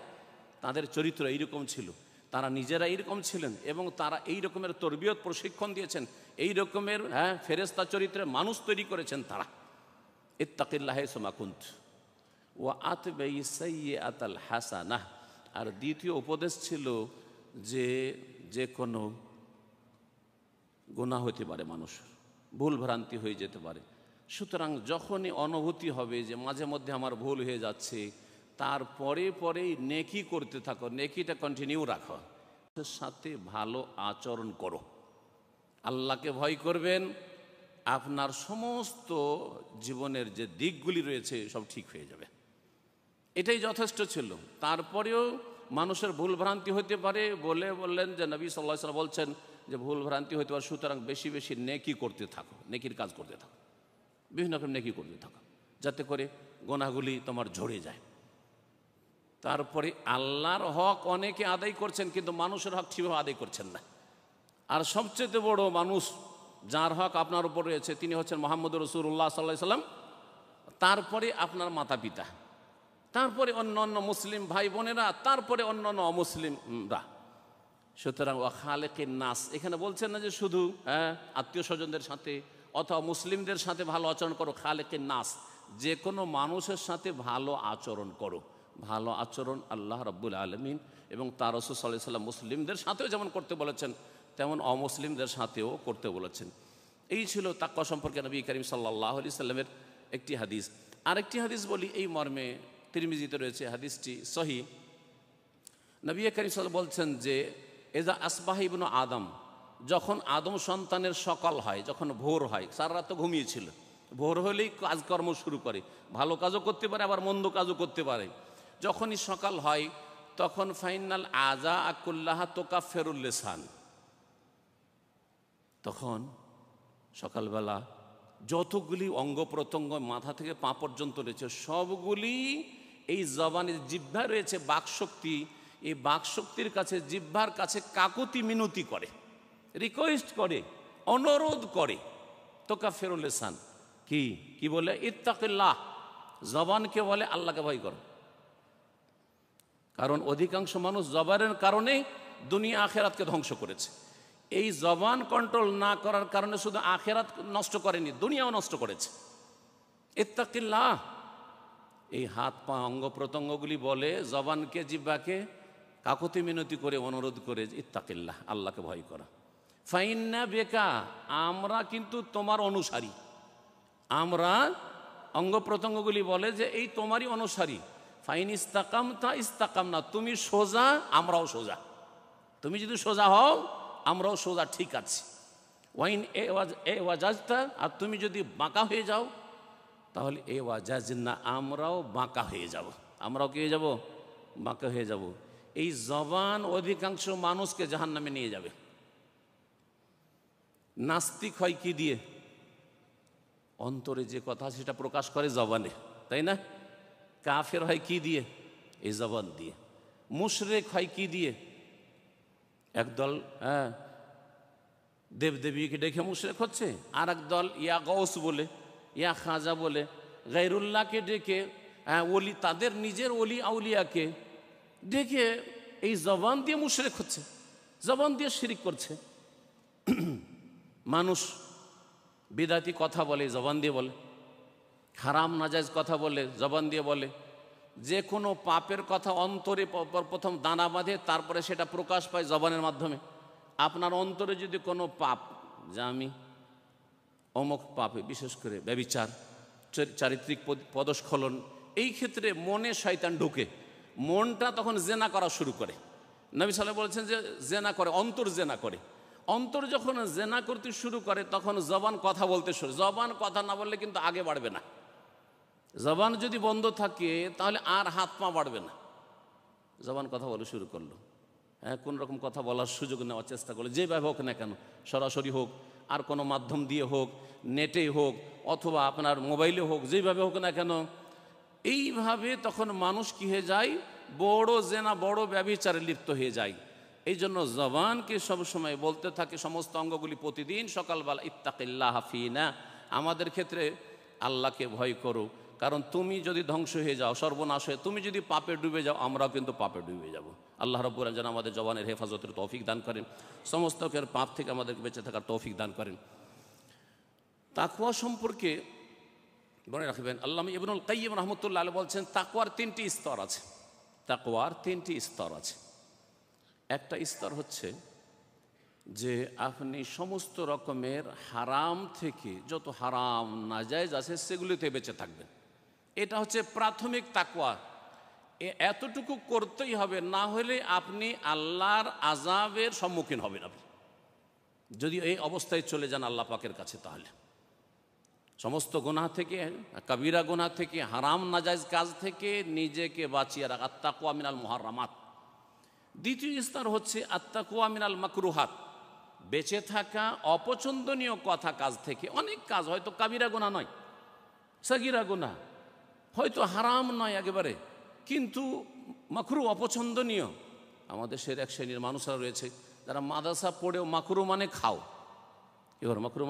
তাদের চরিত্র এইরকম ছিল, তারা নিজেরা এইরকম ছিলেন এবং তারা এই রকমের তরবিয়ত প্রশিক্ষণ দিয়েছেন, এই রকমের ফেরেশতা চরিত্রের মানুষ তৈরি করেছেন তারা। ইত্তাকিল্লাহ হাইসুমা কুন্ত ওয়া আতবিই সাইয়্যাতাল হাসানাহ। আর দ্বিতীয় উপদেশ ছিল যে কোনো গুনাহ হতে পারে, মানুষ ভুল ভ্রান্তি হয়ে যেতে পারে, সুতরাং যখনই অনুভূতি হবে যে মাঝে মধ্যে আমার ভুল হয়ে যাচ্ছে, তারপরে পরেই নেকি করতে থাকো, নেকিটা কন্টিনিউ রাখো, তার সাথে ভালো আচরণ করো, আল্লাহকে ভয় করবেন, আপনার সমস্ত জীবনের যে দিকগুলি রয়েছে সব ঠিক হয়ে যাবে। এটাই যথেষ্ট ছিল। তারপরেও মানুষের ভুল ভ্রান্তি হতে পারে বলে বললেন যে নবী সাল্লাল্লাহু আলাইহি ওয়াসাল্লাম বলছেন যে ভুল ভ্রান্তি হতে পারে, সুতরাং বেশি বেশি নেকি করতে থাকো, নেকির কাজ করতে থাকো, বিভিন্ন রকম নেকি করতে থাকো, যাতে করে গোনাহগুলি তোমার ঝরে যায়। তারপরে আল্লাহর হক অনেকে আদায় করছেন, কিন্তু মানুষের হক ঠিকভাবে আদায় করছেন না। আর সবচেয়ে বড় মানুষ যার হক আপনার উপর রয়েছে তিনি হচ্ছেন মুহাম্মদুর রাসূলুল্লাহ সাল্লাল্লাহু আলাইহি ওয়াসাল্লাম, তারপরে আপনার মাতা পিতা, তারপরে অন্য অন্য মুসলিম ভাই বোনেরা, তারপরে অন্য অন্য অমুসলিমরা। সুতরাং ওয়া খালিকিন নাস, এখানে বলছেন না যে শুধু আত্মীয় স্বজনদের সাথে অথবা মুসলিমদের সাথে ভালো আচরণ করো, খালিকিন নাস, যে কোনো মানুষের সাথে ভালো আচরণ করো। ভালো আচরণ আল্লাহ রাব্বুল আলামিন এবং তার রাসূল সাল্লাল্লাহু আলাইহি ওয়াসাল্লাম মুসলিমদের সাথেও যেমন করতে বলেছেন, তেমন অমুসলিমদের সাথেও করতে বলেছেন। এই ছিল তাকওয়া সম্পর্কে নবী করিম সাল্লাল্লাহু আলাইহি সাল্লামের একটি হাদিস। আরেকটি হাদিস বলি এই মর্মে, তিরমিজিতে রয়েছে, হাদিসটি সহিহ। নবী করিম সাল্লাল্লাহু বলছেন যে এজা আসবাহ ইবনু আদম, যখন আদম সন্তানের সকাল হয়, যখন ভোর হয়, সারা রাত তো ঘুমিয়েছিল, ভোর হলেই কাজকর্ম শুরু করে, ভালো কাজও করতে পারে আবার মন্দ কাজও করতে পারে। যখনই সকাল হয় তখন ফাইনাল আজা আকুল্লাহা তোকাফেরুল লিসান, তখন সকালবেলা যতগুলি অঙ্গ প্রত্যঙ্গ মাথা থেকে পা পর্যন্ত রয়েছে সবগুলি এই জবানের জিহ্বা রয়েছে বাকশক্তি, এই বাকশক্তির কাছে, জিহ্বার কাছে কাকুতি মিনতি করে, রিকোয়েস্ট করে, অনুরোধ করে। তোকাফেরুল লিসান কি কি বলে? ইত্তাকিল্লাহ, জবানকে বলে আল্লাহকে ভয় করো। কারণ অধিকাংশ মানুষ জবানের কারণে দুনিয়া আখেরাতকে ধ্বংস করেছে। এই জবান কন্ট্রোল না করার কারণে শুধু আখেরাত নষ্ট করেনি, দুনিয়াও নষ্ট করেছে। ইত্তাকিল্লাহ, এই হাত পা অঙ্গ প্রত্যঙ্গগুলি বলে জবানকে, জিহ্বাকে কাকুতি মিনতি করে অনুরোধ করে ইত্তাকিল্লাহ, আল্লাহকে ভয় করা। ফাইন্না বেকা, আমরা কিন্তু তোমার অনুসারী, আমরা অঙ্গ প্রত্যঙ্গগুলি বলে যে এই তোমারই অনুসারী। ফাইন ইস্তাকামতা ইস্তাকামনা, তুমি সোজা আমরাও সোজা, তুমি যদি সোজা হও আমরাও সোজা, ঠিক আছে। ওয়াইন এ ওয়াজাজতা, আর তুমি যদি বাঁকা হয়ে যাও তাহলে এ ওয়াজাজনা, আমরাও বাঁকা হয়ে যাব, আমরাও কি হয়ে যাব? বাঁকা হয়ে যাব। এই জবান অধিকাংশ মানুষকে জাহান্নামে নিয়ে যাবে। নাস্তিক হয় কি দিয়ে? অন্তরে যে কথা সেটা প্রকাশ করে জবানে, তাই না? কাফের হয় কি দিয়ে? এই জবান দিয়ে। মুশরিক হয় কি দিয়ে? একদল দেবদেবীকে ডেকে মুশরিক হচ্ছে, আর একদল ইয়া গৌস বলে, ইয়া খাজা বলে, গায়রুল্লাহকে ডেকে, ওলি, তাদের নিজের ওলি আউলিয়াকে ডেকে এই জবান দিয়ে মুশরিক হচ্ছে, জবান দিয়ে শিরিক করছে। মানুষ বিদাতি কথা বলে, জবান দিয়ে বলে, হারাম নাজায়েজ কথা বলে, জবান দিয়ে বলে। যে কোনো পাপের কথা অন্তরে প্রথম দানা বাঁধে, তারপরে সেটা প্রকাশ পায় জবানের মাধ্যমে। আপনার অন্তরে যদি কোনো পাপ, যা আমি অমুক পাপে, বিশেষ করে ব্যভিচার, চারিত্রিক পদস্খলন, এই ক্ষেত্রে মনে শয়তান ঢুকে, মনটা তখন জেনা করা শুরু করে। নবী সাল্লাল্লাহু আলাইহি ওয়াসাল্লাম বলেছেন যে জেনা করে, অন্তর জেনা করে। অন্তর যখন জেনা করতে শুরু করে তখন জবান কথা বলতে শুরু। জবান কথা না বললে কিন্তু আগে বাড়বে না। জবান যদি বন্ধ থাকে তাহলে আর হাত পা বাড়বে না। জবান কথা বলা শুরু করলো, কোন রকম কথা বলার সুযোগ নেওয়ার চেষ্টা করলো, যেভাবে হোক না কেন, সরাসরি হোক আর কোনো মাধ্যম দিয়ে হোক, নেটে হোক অথবা আপনার মোবাইলে হোক, যেভাবে হোক না কেন, এইভাবে তখন মানুষ কী হয়ে যায়? বড় জেনা, বড় ব্যভিচারে লিপ্ত হয়ে যায়। এই জন্য জবানকে সবসময় বলতে থাকে, সমস্ত অঙ্গগুলি প্রতিদিন সকালবেলা, ইত্তাকিল্লাহ ফিনা, আমাদের ক্ষেত্রে আল্লাহকে ভয় করো, কারণ তুমি যদি ধ্বংস হয়ে যাও, সর্বনাশ হয়ে তুমি যদি পাপে ডুবে যাও, আমরাও কিন্তু পাপে ডুবে যাব। আল্লাহ রাব্বুল আলামিন যেন আমাদের জবানের হেফাজতের তৌফিক দান করেন, সমস্ত পাপ থেকে আমাদেরকে বেঁচে থাকার তৌফিক দান করেন। তাকওয়া সম্পর্কে মনে রাখবেন, আল্লামা ইবনুল কাইয়্যিম রাহমাতুল্লাহ আলাইহি বলছেন তাকওয়ার তিনটি স্তর আছে। তাকওয়ার তিনটি স্তর আছে। একটা স্তর হচ্ছে যে আপনি সমস্ত রকমের হারাম থেকে, যত হারাম নাজায়েজ আছে সেগুলিতে বেঁচে থাকবেন। এটা হচ্ছে প্রাথমিক তাকওয়া। এতটুকু করতেই হবে, না হলে আপনি আল্লাহর আযাবের সম্মুখীন হবেন। আপনি যদি এই অবস্থায় চলে যান আল্লাহ পাকের কাছে, তাহলে সমস্ত গুনাহ থেকে, কবিরা গুনাহ থেকে, হারাম নাজায়েজ কাজ থেকে নিজেকে বাঁচিয়ে রাখা, আত্তাকওয়া মিনাল মুহাররামাত। দ্বিতীয় স্তর হচ্ছে আত্তাকওয়া মিনাল মাকরুহাত, বেঁচে থাকা অপছন্দনীয় কথা কাজ থেকে। অনেক কাজ হয়তো কাবিরা গুনাহ নয়, সাগীরা গুনাহ, হয়তো হারাম নয় একেবারে, কিন্তু মাকরু, অপছন্দনীয়। আমাদের দেশের এক শ্রেণীর মানুষরা রয়েছে যারা মাদ্রাসা পড়েও মাকরু মানে খাও। এবার মাকরু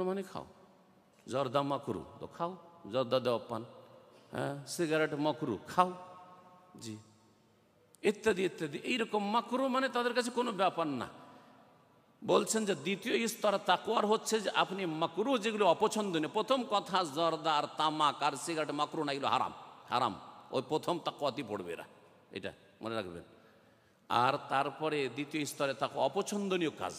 মানে খাও, জর্দা মাকরু তো খাও, জর্দা দেওয়া পান, হ্যাঁ, সিগারেট মাকরু খাও, জি, ইত্যাদি ইত্যাদি। এইরকম মাকরু মানে তাদের কাছে কোনো ব্যাপার না। বলছেন যে দ্বিতীয় স্তর তাকওয়ার হচ্ছে যে আপনি মাকরু, যেগুলো অপছন্দনীয়, প্রথম কথা জর্দা আর তামাক আর সিগারেট মাকরু না, এগুলো হারাম, হারাম। ওই প্রথম তাকওয়াতেই পড়বে এরা, এটা মনে রাখবেন। আর তারপরে দ্বিতীয় স্তরে তাকওয়া অপছন্দনীয় কাজ,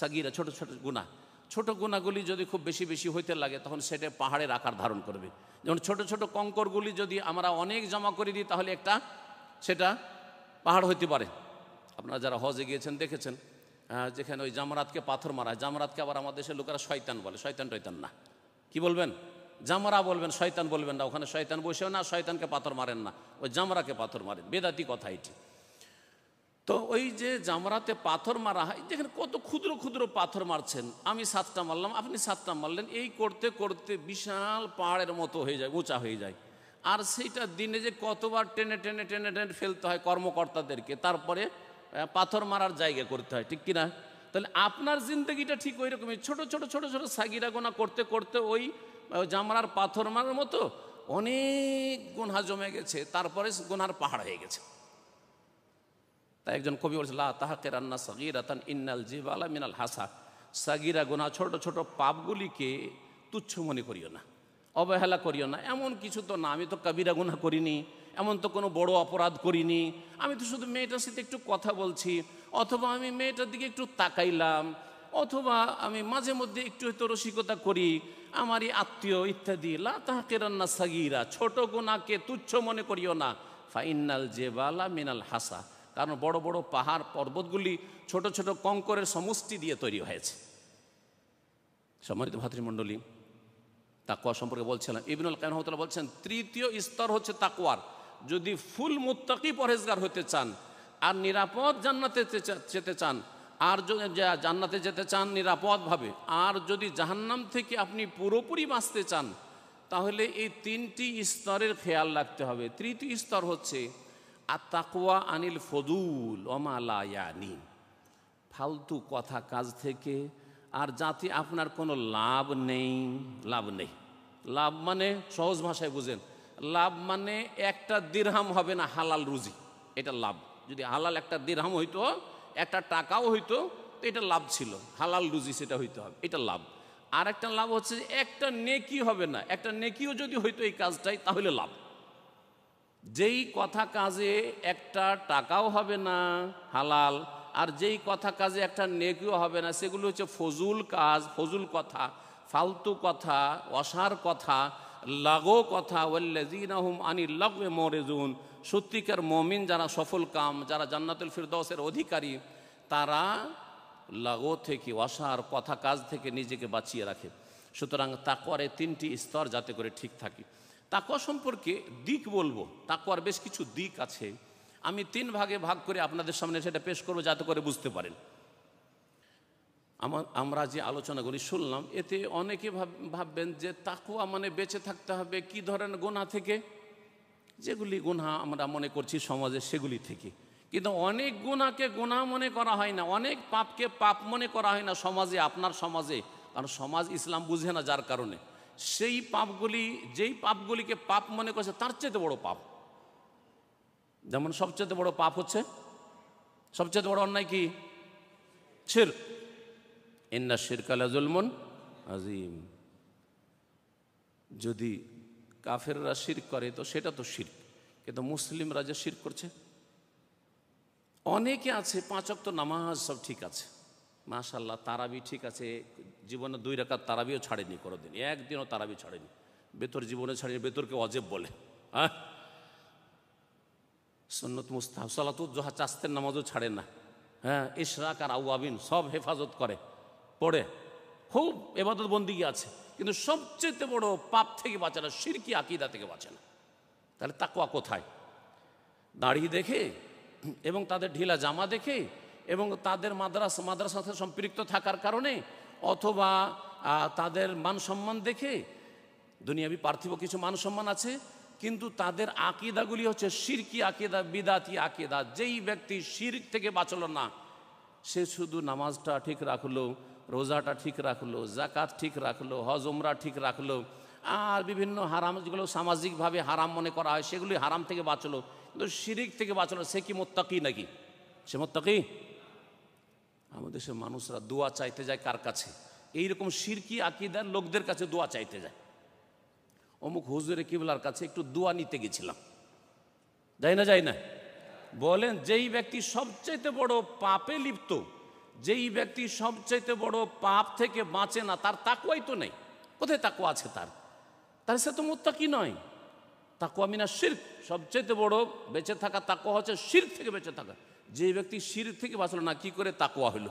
সাগীরা, ছোট ছোট গুনাহ। ছোট গুনাহগুলি যদি খুব বেশি বেশি হইতে লাগে তখন সেটা পাহাড়ের আকার ধারণ করবে। যেমন ছোট ছোট কঙ্করগুলি যদি আমরা অনেক জমা করে দিই তাহলে সেটা পাহাড় হইতে পারে। আপনারা যারা হজে গিয়েছেন দেখেছেন, যেখানে ওই জামরাতকে পাথর মারা হয়, জামরাতকে আবার আমাদের দেশের লোকেরা শয়তান বলে। শয়তান টয়তান না, কি বলবেন? জামরা বলবেন, শয়তান বলবেন না। ওখানে শয়তান বসেও না, শয়তানকে পাথর মারেন না, ওই জামরাকে পাথর মারেন, বেদাতি কথা এটি। তো ওই যে জামরাতে পাথর মারা হয়, যেখানে কত ক্ষুদ্র ক্ষুদ্র পাথর মারছেন, আমি 7টা মারলাম, আপনি 7টা মারলেন, এই করতে করতে বিশাল পাহাড়ের মতো হয়ে যায়, উঁচা হয়ে যায়। আর সেইটা দিনে যে কতবার টেনে টেনে টেনে টেনে ফেলতে হয় কর্মকর্তাদেরকে, তারপরে পাথর মারার জায়গা করতে হয়, ঠিক কিনা? তাহলে আপনার জিন্দগিটা ঠিক ওই রকমই, ছোট ছোট ছোট ছোট সাগীরা গুনাহ করতে করতে ওই জামরার পাথর মারার মতো অনেক গুনাহ জমে গেছে, তারপরে গুনার পাহাড় হয়ে গেছে। তাই একজন কবি বলছে, লা তাহকিরান্না সাগীরাতান ইন্নাল জিবালা মিনাল হাসা। সাগীরা গুনাহ, ছোট ছোট পাপগুলিকে তুচ্ছ মনে করিও না, অবহেলা করিও না। এমন কিছু তো না, আমি তো কবিরা গুনাহ করিনি, এমন তো কোনো বড় অপরাধ করিনি, আমি তো শুধু মেয়েটার সাথে একটু কথা বলছি, অথবা আমি মেয়েটার দিকে একটু তাকাইলাম, অথবা আমি মাঝে মধ্যে একটু হয়তো রসিকতা করি, আমারই আত্মীয় ইত্যাদি। লা তাহকিরান্না সাগীরা, ছোট গুনাহকে তুচ্ছ মনে করিও না। ফাইন্নাল জিবালা মিনাল হাসা, কারণ বড় বড় পাহাড় পর্বতগুলি ছোট ছোট কঙ্করের সমষ্টি দিয়ে তৈরি হয়েছে। সম্মানিত ভাতৃমণ্ডলী, তাকওয়া সম্পর্কে বলছিলাম। ইবনুল কাইয়িম রাহিমাহুল্লাহ বলছেন তৃতীয় স্তর হচ্ছে তাকওয়ার। যদি ফুল মুত্তাকি পরহেজগার হতে চান আর নিরাপদ জান্নাতে যেতে চান, আর যদি জান্নাতে যেতে চান নিরাপদভাবে, আর যদি জাহান্নাম থেকে আপনি পুরোপুরি বাঁচতে চান, তাহলে এই 3টি স্তরের খেয়াল রাখতে হবে। তৃতীয় স্তর হচ্ছে আত-তাকওয়া আনিল ফদুল ওমা লা ইয়ানি, ফালতু কথা কাজ থেকে, আর যাতে আপনার কোনো লাভ নেই। লাভ মানে সহজ ভাষায় বুঝেন, লাভ মানে একটা দিরহাম হবে না হালাল রুজি, এটা লাভ। যদি হালাল একটা দিরহাম হইতো, একটা টাকাও হইতো, তো এটা লাভ ছিল, হালাল রুজি সেটা হইতে হবে, এটা লাভ। আর একটা লাভ হচ্ছে একটা নেকি হবে না, একটা নেকিও যদি হইতো এই কাজটাই, তাহলে লাভ। যেই কথা কাজে একটা টাকাও হবে না হালাল, আর যেই কথা কাজে একটা নেকিও হবে না, সেগুলো হচ্ছে ফজুল কাজ, ফজুল কথা, ফালতু কথা, অসার কথা, লাগো কথা। ওয়াল্লাযীনা হুম আনিল লাগওয়ি মুরিদুন, সত্যিকার মুমিন যারা, সফল কাম যারা, জান্নাতুল ফিরদাউসের অধিকারী, তারা লাগো থেকে, অসার কথা কাজ থেকে নিজেকে বাঁচিয়ে রাখে। সুতরাং তাকওয়ার 3টি স্তর যাতে করে ঠিক থাকে। তাকওয়া সম্পর্কে দিক বলবো, তাকওয়ার বেশ কিছু দিক আছে, আমি 3 ভাগে ভাগ করে আপনাদের সামনে সেটা পেশ করবো যাতে করে বুঝতে পারেন। আমরা যে আলোচনাগুলি শুনলাম, এতে অনেকে ভাববেন যে তাকওয়া মানে বেঁচে থাকতে হবে কি ধরনের গুনাহ থেকে, যেগুলি গুনাহ আমরা মনে করছি সমাজে সেগুলি থেকে। কিন্তু অনেক গুনাহকে গুনাহ মনে করা হয় না, অনেক পাপকে পাপ মনে করা হয় না সমাজে, আপনার সমাজে, কারণ সমাজ ইসলাম বুঝে না, যার কারণে সেই পাপগুলি, যেই পাপগুলিকে পাপ মনে করছে তার চেয়ে বড় পাপ। যেমন সবচেয়ে বড় পাপ হচ্ছে, সবচেয়ে বড় অন্যায় কি? শিরক। ইন্না শিরকা লাযুলমুন আযীম। যদি কাফেররা শিরক করে তো সেটা তো শিরক, কিন্তু মুসলিমরা যে শিরক করছে, অনেকে আছে 5 ওয়াক্ত নামাজ সব ঠিক আছে, মাশাআল্লাহ, তারাবি ঠিক আছে, জীবনে 2 রাকাত তারাবিও ছাড়েনি কোনোদিন, একদিনও তারাবি ছাড়েনি, বেতর জীবনে ছাড়েনি, বেতরকে অজেব বলে। হ্যাঁ, সুন্নত মুস্তাহাব সালাতুল জোহা চাস্তের নামাজও ছাড়ে না। হ্যাঁ, ইশরাক আর আওয়াবিন সব হেফাজত করে, পড়ে, খুব ইবাদত বন্দিগি আছে, কিন্তু সবচেয়ে বড় পাপ থেকে বাঁচে না, শিরকি আকীদা থেকে বাঁচে না। তাহলে তাকওয়া কোথায়? দাড়ি দেখে এবং তাদের ঢিলা জামা দেখে এবং তাদের মাদ্রাসার সাথে সম্পৃক্ত থাকার কারণে, অথবা তাদের মান সম্মান দেখে, দুনিয়াবি পার্থিব কিছু মান সম্মান আছে, কিন্তু তাদের আকীদাগুলি হচ্ছে শিরকি আকীদা, বিদাতি আকীদা। যেই ব্যক্তি শিরক থেকে বাঁচলো না, সে শুধু নামাজটা ঠিক রাখলো, রোজাটা ঠিক রাখলো, যাকাত ঠিক রাখলো, হজ উমরা ঠিক রাখলো, আর বিভিন্ন হারাম যেগুলো সামাজিকভাবে হারাম মনে করা হয় সেগুলি হারাম থেকে বাঁচলো, কিন্তু শিরিক থেকে বাঁচলো, সে কি মুত্তাকি নাকি? সে মুত্তাকি? আমাদের দেশের মানুষরা দোয়া চাইতে যায় কার কাছে? এইরকম শিরকি আকীদার লোকদের কাছে দোয়া চাইতে যায়। অমুক হুজুরে কিবলার কাছে একটু দোয়া নিতে গেছিলাম, যাই না? বলেন, যেই ব্যক্তি সবচাইতে বড় পাপে লিপ্ত, যেই ব্যক্তি সবচাইতে বড় পাপ থেকে বাঁচে না, তার তাকওয়াই তো নেই। কোথায় তাকওয়া আছে তার? তাহলে সে তো মুত্তাকি নয়। তাকওয়া মিনাশ শিরক, সবচাইতে বড় বেঁচে থাকা তাকওয়া হচ্ছে শিরক থেকে বেঁচে থাকা। যে ব্যক্তি শিরক থেকে বাঁচলো না, কি করে তাকওয়া হলো?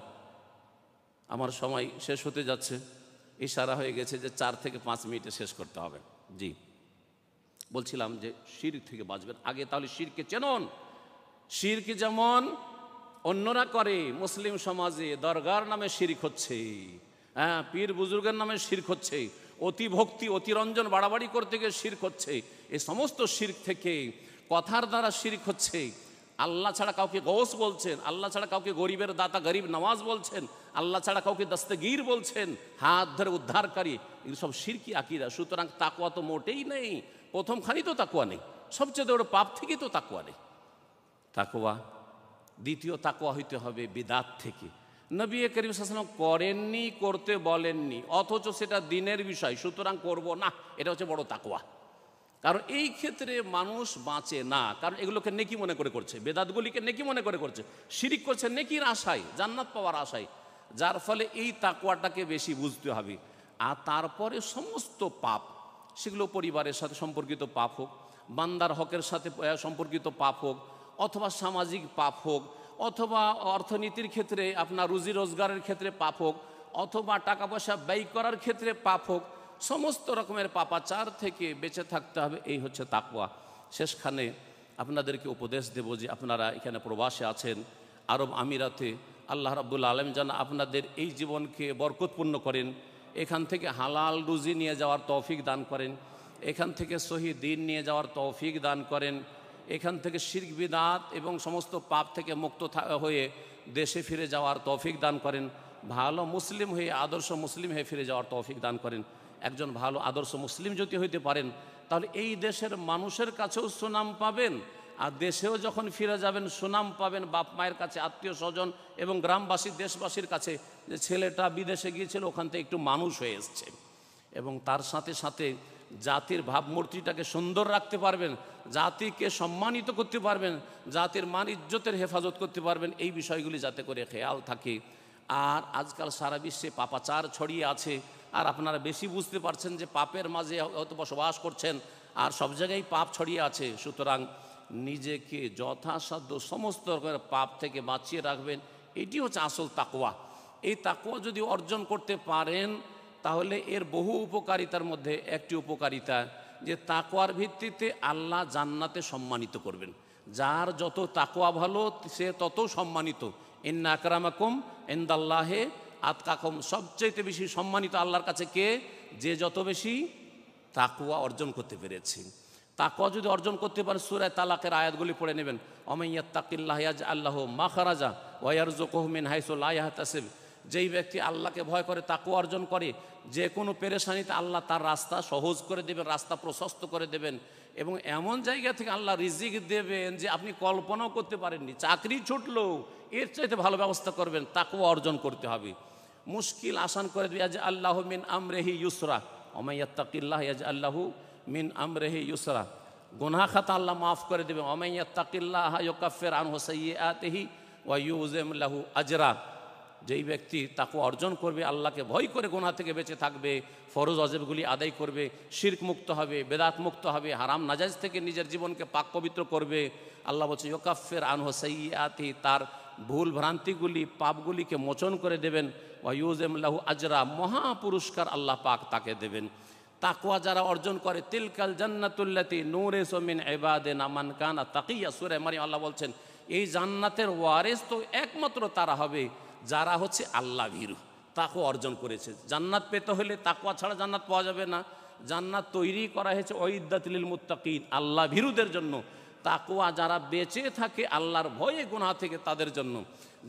আমার সময় শেষ হতে যাচ্ছে, ইশারা হয়ে গেছে যে 4 থেকে 5 মিনিটে শেষ করতে হবে। জি, বলছিলাম যে শিরক থেকে বাঁচবেন আগে, তাহলে শিরকে চেনুন। শিরক যেমন অন্যরা করে, মুসলিম সমাজে দরগার নামে শিরক হচ্ছে, হ্যাঁ, পীর বুজুর্গের নামে শিরক হচ্ছে, অতি ভক্তি অতিরঞ্জন বাড়াবাড়ি করতে গিয়ে শিরক হচ্ছে। এই সমস্ত শিরক থেকে কথার দ্বারা শিরক হচ্ছে। আল্লাহ ছাড়া কাউকে গৌস বলছেন, আল্লাহ ছাড়া কাউকে গরিবের দাতা গরিব নওয়াজ বলছেন, আল্লাহ ছাড়া কাউকে দস্তগীর বলছেন, হাত ধরে উদ্ধারকারী, এগুলো সব শিরকি আকীদা। সুতরাং তাকওয়া তো মোটেই নেই, প্রথমখানি তো তাকওয়া নেই, সবচেয়ে বড় পাপ থেকেই তো তাকওয়া নেই। তাকওয়া, দ্বিতীয় তাকওয়া হইতে হবে বিদাত থেকে। নবী করিম সাল্লাল্লাহু আলাইহি ওয়াসাল্লাম করেননি, করতে বলেননি, অথচ সেটা দিনের বিষয়, সুতরাং করব না, এটা হচ্ছে বড় তাকওয়া। কারণ এই ক্ষেত্রে মানুষ বাঁচে না, কারণ এগুলোকে নেকি মনে করে করছে, বেদাতগুলিকে নেকি মনে করে করছে, শিরিক করছে নেকির আশায়, জান্নাত পাওয়ার আশায়, যার ফলে এই তাকওয়াটাকে বেশি বুঝতে হবে। আর তারপরে সমস্ত পাপ, সেগুলো পরিবারের সাথে সম্পর্কিত পাপ হোক, বান্দার হকের সাথে সম্পর্কিত পাপ হোক, অথবা সামাজিক পাপ হোক, অথবা অর্থনীতির ক্ষেত্রে আপনার রুজি রোজগারের ক্ষেত্রে পাপ হোক, অথবা টাকা পয়সা ব্যয় করার ক্ষেত্রে পাপ হোক, সমস্ত রকমের পাপাচার থেকে বেঁচে থাকতে হবে। এই হচ্ছে তাকওয়া। শেষখানে আপনাদেরকে উপদেশ দেব যে আপনারা এখানে প্রবাসে আছেন, আরব আমিরাতে, আল্লাহ রাব্বুল আলামিন যেন আপনাদের এই জীবনকে বরকতপূর্ণ করেন, এখান থেকে হালাল রুজি নিয়ে যাওয়ার তৌফিক দান করেন, এখান থেকে সহি দ্বীন নিয়ে যাওয়ার তৌফিক দান করেন, এখান থেকে শিরক বিদআত এবং সমস্ত পাপ থেকে মুক্ত হয়ে দেশে ফিরে যাওয়ার তৌফিক দান করেন, ভালো মুসলিম হয়ে আদর্শ মুসলিম হয়ে ফিরে যাওয়ার তৌফিক দান করেন। একজন ভালো আদর্শ মুসলিম যদি হইতে পারেন, তাহলে এই দেশের মানুষের কাছেও সুনাম পাবেন, আর দেশেও যখন ফিরে যাবেন সুনাম পাবেন বাপ মায়ের কাছে, আত্মীয় স্বজন এবং গ্রামবাসী দেশবাসীর কাছে, যে ছেলেটা বিদেশে গিয়েছিল, ওখান থেকে একটু মানুষ হয়ে এসছে। এবং তার সাথে সাথে জাতির ভাবমূর্তিটাকে সুন্দর রাখতে পারবেন, জাতিকে সম্মানিত করতে পারবেন, জাতির মান ইজ্জতের হেফাজত করতে পারবেন, এই বিষয়গুলি যাতে করে খেয়াল থাকে। আর আজকাল সারা বিশ্বে পাপাচার ছড়িয়ে আছে, আর আপনারা বেশি বুঝতে পারছেন যে পাপের মাঝে হয়তো বসবাস করছেন, আর সব জায়গায় পাপ ছড়িয়ে আছে। সুতরাং নিজেকে যথাসাধ্য সমস্ত রকমের পাপ থেকে বাঁচিয়ে রাখবেন, এটি হচ্ছে আসল তাকওয়া। এই তাকওয়া যদি অর্জন করতে পারেন, তাহলে এর বহু উপকারিতার মধ্যে একটি উপকারিতা, যে তাকওয়ার ভিত্তিতে আল্লাহ জান্নাতে সম্মানিত করবেন। যার যত তাকওয়া ভালো সে তত সম্মানিত। ইন্না আকরামাকুম ইনদাল্লাহি আতকাকুম, সবচেয়ে বেশি সম্মানিত আল্লাহর কাছে কে? যে যত বেশি তাকওয়া অর্জন করতে পেরেছে। তাকওয়া যদি অর্জন করতে পারেন, সূরা তালাকের আয়াতগুলি পড়ে নেবেন। ওমাইয়াত্তাকিল্লাহ ইয়াজআল লাহু মাখরাজা ওয়া ইয়ারযুকুহু মিন হাইসু লা ইয়াহতাসিব। যেই ব্যক্তি আল্লাহকে ভয় করে, তাকওয়া অর্জন করে, যে কোনো পেরেশানিতে আল্লাহ তার রাস্তা সহজ করে দেবেন, রাস্তা প্রশস্ত করে দেবেন, এবং এমন জায়গা থেকে আল্লাহ রিজিক দেবেন যে আপনি কল্পনাও করতে পারেননি। চাকরি ছুটলো, এর চাইতে ভালো ব্যবস্থা করবেন। তাকওয়া অর্জন করতে হবে। মুশকিল আসান করে দেবে, ইয়াজআল লাহু মিন আমরিহি ইউসরা, ওমাইয়াত্তাকিল্লাহ ইয়াজআল লাহু মিন আমরিহি ইউসরা। গুনাহ খাতা আল্লাহ মাফ করে দেবে। ওমাইয়াত্তাকিল্লাহ ইউকাফির আনহু সাইয়্যাতিহি ওয়া ইউযিম লাহু আজরা, যেই ব্যক্তি তাকওয়া অর্জন করবে, আল্লাহকে ভয় করে গুনাহ থেকে বেঁচে থাকবে, ফরজ ওয়াজিবগুলি আদায় করবে, শিরক মুক্ত হবে, বেদাত মুক্ত হবে, হারাম নাজাইজ থেকে নিজের জীবনকে পাক পবিত্র করবে, আল্লাহ বলছে ইউকাফির আনহু সাইয়্যাতি, তার ভুল ভ্রান্তিগুলি পাপগুলিকে মোচন করে দেবেন, ওয়া ইউযিম লাহু আজরা, মহা পুরস্কার আল্লাহ পাক তাকে দেবেন। তাকওয়া যারা অর্জন করে, তিলকাল জান্নাতুল্লাতি নূরিসু মিন ইবাদিনা মান কানা তাকিয়া, সূরা মারিয়াম আল্লাহ বলছেন এই জান্নাতের ওয়ারিস তো একমাত্র তারা হবে যারা হচ্ছে আল্লাহ ভীরু, তাকওয়া অর্জন করেছে। জান্নাত পেতে হলে তাকওয়া ছাড়া জান্নাত পাওয়া যাবে না। জান্নাত তৈরি করা হয়েছে উইদ্দাতুল লিল মুত্তাকিন, আল্লাহ ভীরুদের জন্য। তাকওয়া যারা বেঁচে থাকে আল্লাহর ভয়ে গুনাহ থেকে, তাদের জন্য।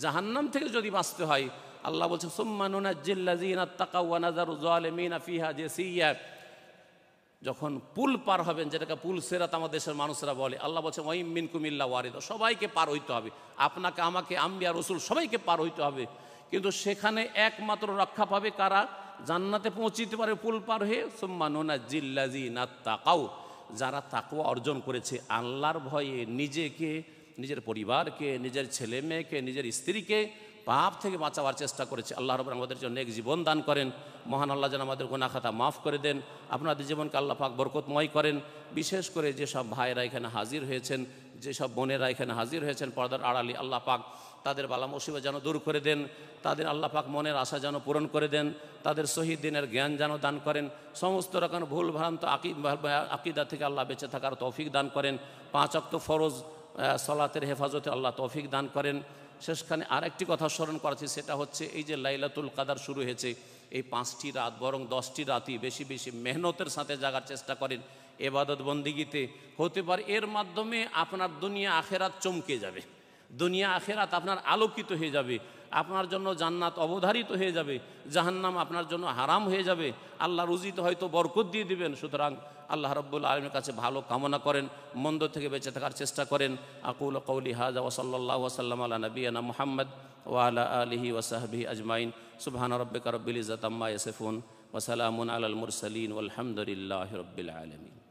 জাহান্নাম থেকে যদি বাঁচতে হয়, আল্লাহ বলছে সুম্মা নুনাজ্জিল্লাযিনা তাকাউ ওয়া নাযারু যালিমিনা ফিহা জাসিয়া, যখন পুল পার হবেন, যেটাকে পুল সিরাত আমাদের দেশের মানুষরা বলে, আল্লাহ বলছে ওয়াইম মিনকুম ইল্লা ওয়ারিদুহা, সবাইকে পার হইতে হবে, আপনাকে আমাকে আম্বিয়া রসুল সবাইকে পার হইতে হবে। কিন্তু সেখানে একমাত্র রক্ষা পাবে কারা? জান্নাতে পৌঁছিতে পারে পুল পার হয়ে। সুম্মা নুনাজ্জিল্লাযিনা তাকাউ, যারা তাকওয়া অর্জন করেছে, আল্লাহর ভয়ে নিজেকে, নিজের পরিবারকে, নিজের ছেলে মেয়েকে, নিজের স্ত্রীকে পাপ থেকে বাঁচাবার চেষ্টা করেছে। আল্লাহ রাব্বুল আমাদের জন্য নেক জীবন দান করেন। মহান আল্লাহ যেন আমাদের গুনাহ খাতা মাফ করে দেন, আপনাদের জীবনকে আল্লাহ পাক বরকতময় করেন। বিশেষ করে যেসব ভাইয়েরা এখানে হাজির হয়েছেন, যেসব বোনেরা এখানে হাজির হয়েছেন পর্দার আড়ালে, আল্লাহ পাক তাদের বালা মুসিবত যেন দূর করে দেন, তাদের আল্লাহ পাক মনের আশা যেন পূরণ করে দেন, তাদের শহীদ দিনের জ্ঞান যেন দান করেন, সমস্ত রকম ভুল ভ্রান্ত আকিদা থেকে আল্লাহ বেঁচে থাকার তৌফিক দান করেন, 5 ওয়াক্ত ফরজ সালাতের হেফাজতে আল্লাহ তৌফিক দান করেন। শেষখানে আরেকটি কথা স্মরণ করেছি, সেটা হচ্ছে এই যে লাইলাতুল কাদার শুরু হয়েছে, এই 5টি রাত বরং 10টি রাতই বেশি বেশি মেহনতের সাথে জাগার চেষ্টা করেন এবাদত বন্দিগিতে। হতে পারে এর মাধ্যমে আপনার দুনিয়া আখেরাত চমকে যাবে, দুনিয়া আখেরাত আপনার আলোকিত হয়ে যাবে, আপনার জন্য জান্নাত অবধারিত হয়ে যাবে, জাহান্নাম আপনার জন্য হারাম হয়ে যাবে, আল্লাহ রুজিতে হয়তো বরকত দিয়ে দিবেন। সুতরাং আল্লাহ রাব্বুল আলামিনের কাছে ভালো কামনা করেন, মন্দ থেকে বেঁচে থাকার চেষ্টা করেন। আকুলু কওলি হাযা ওয়া সাল্লাল্লাহু ওয়া সাল্লাম আলা নবিয়িনা মুহাম্মদ ওয়া আলা আলিহি ওয়া সাহবিহি আজমাইন। সুবহানা রাব্বিকা রাব্বিল ইজ্জাতি আম্মা ইয়াসিফুন ওয়া সালামুন আলাল মুরসালিন ওয়াল হামদুলিল্লাহি রাব্বিল আলামিন।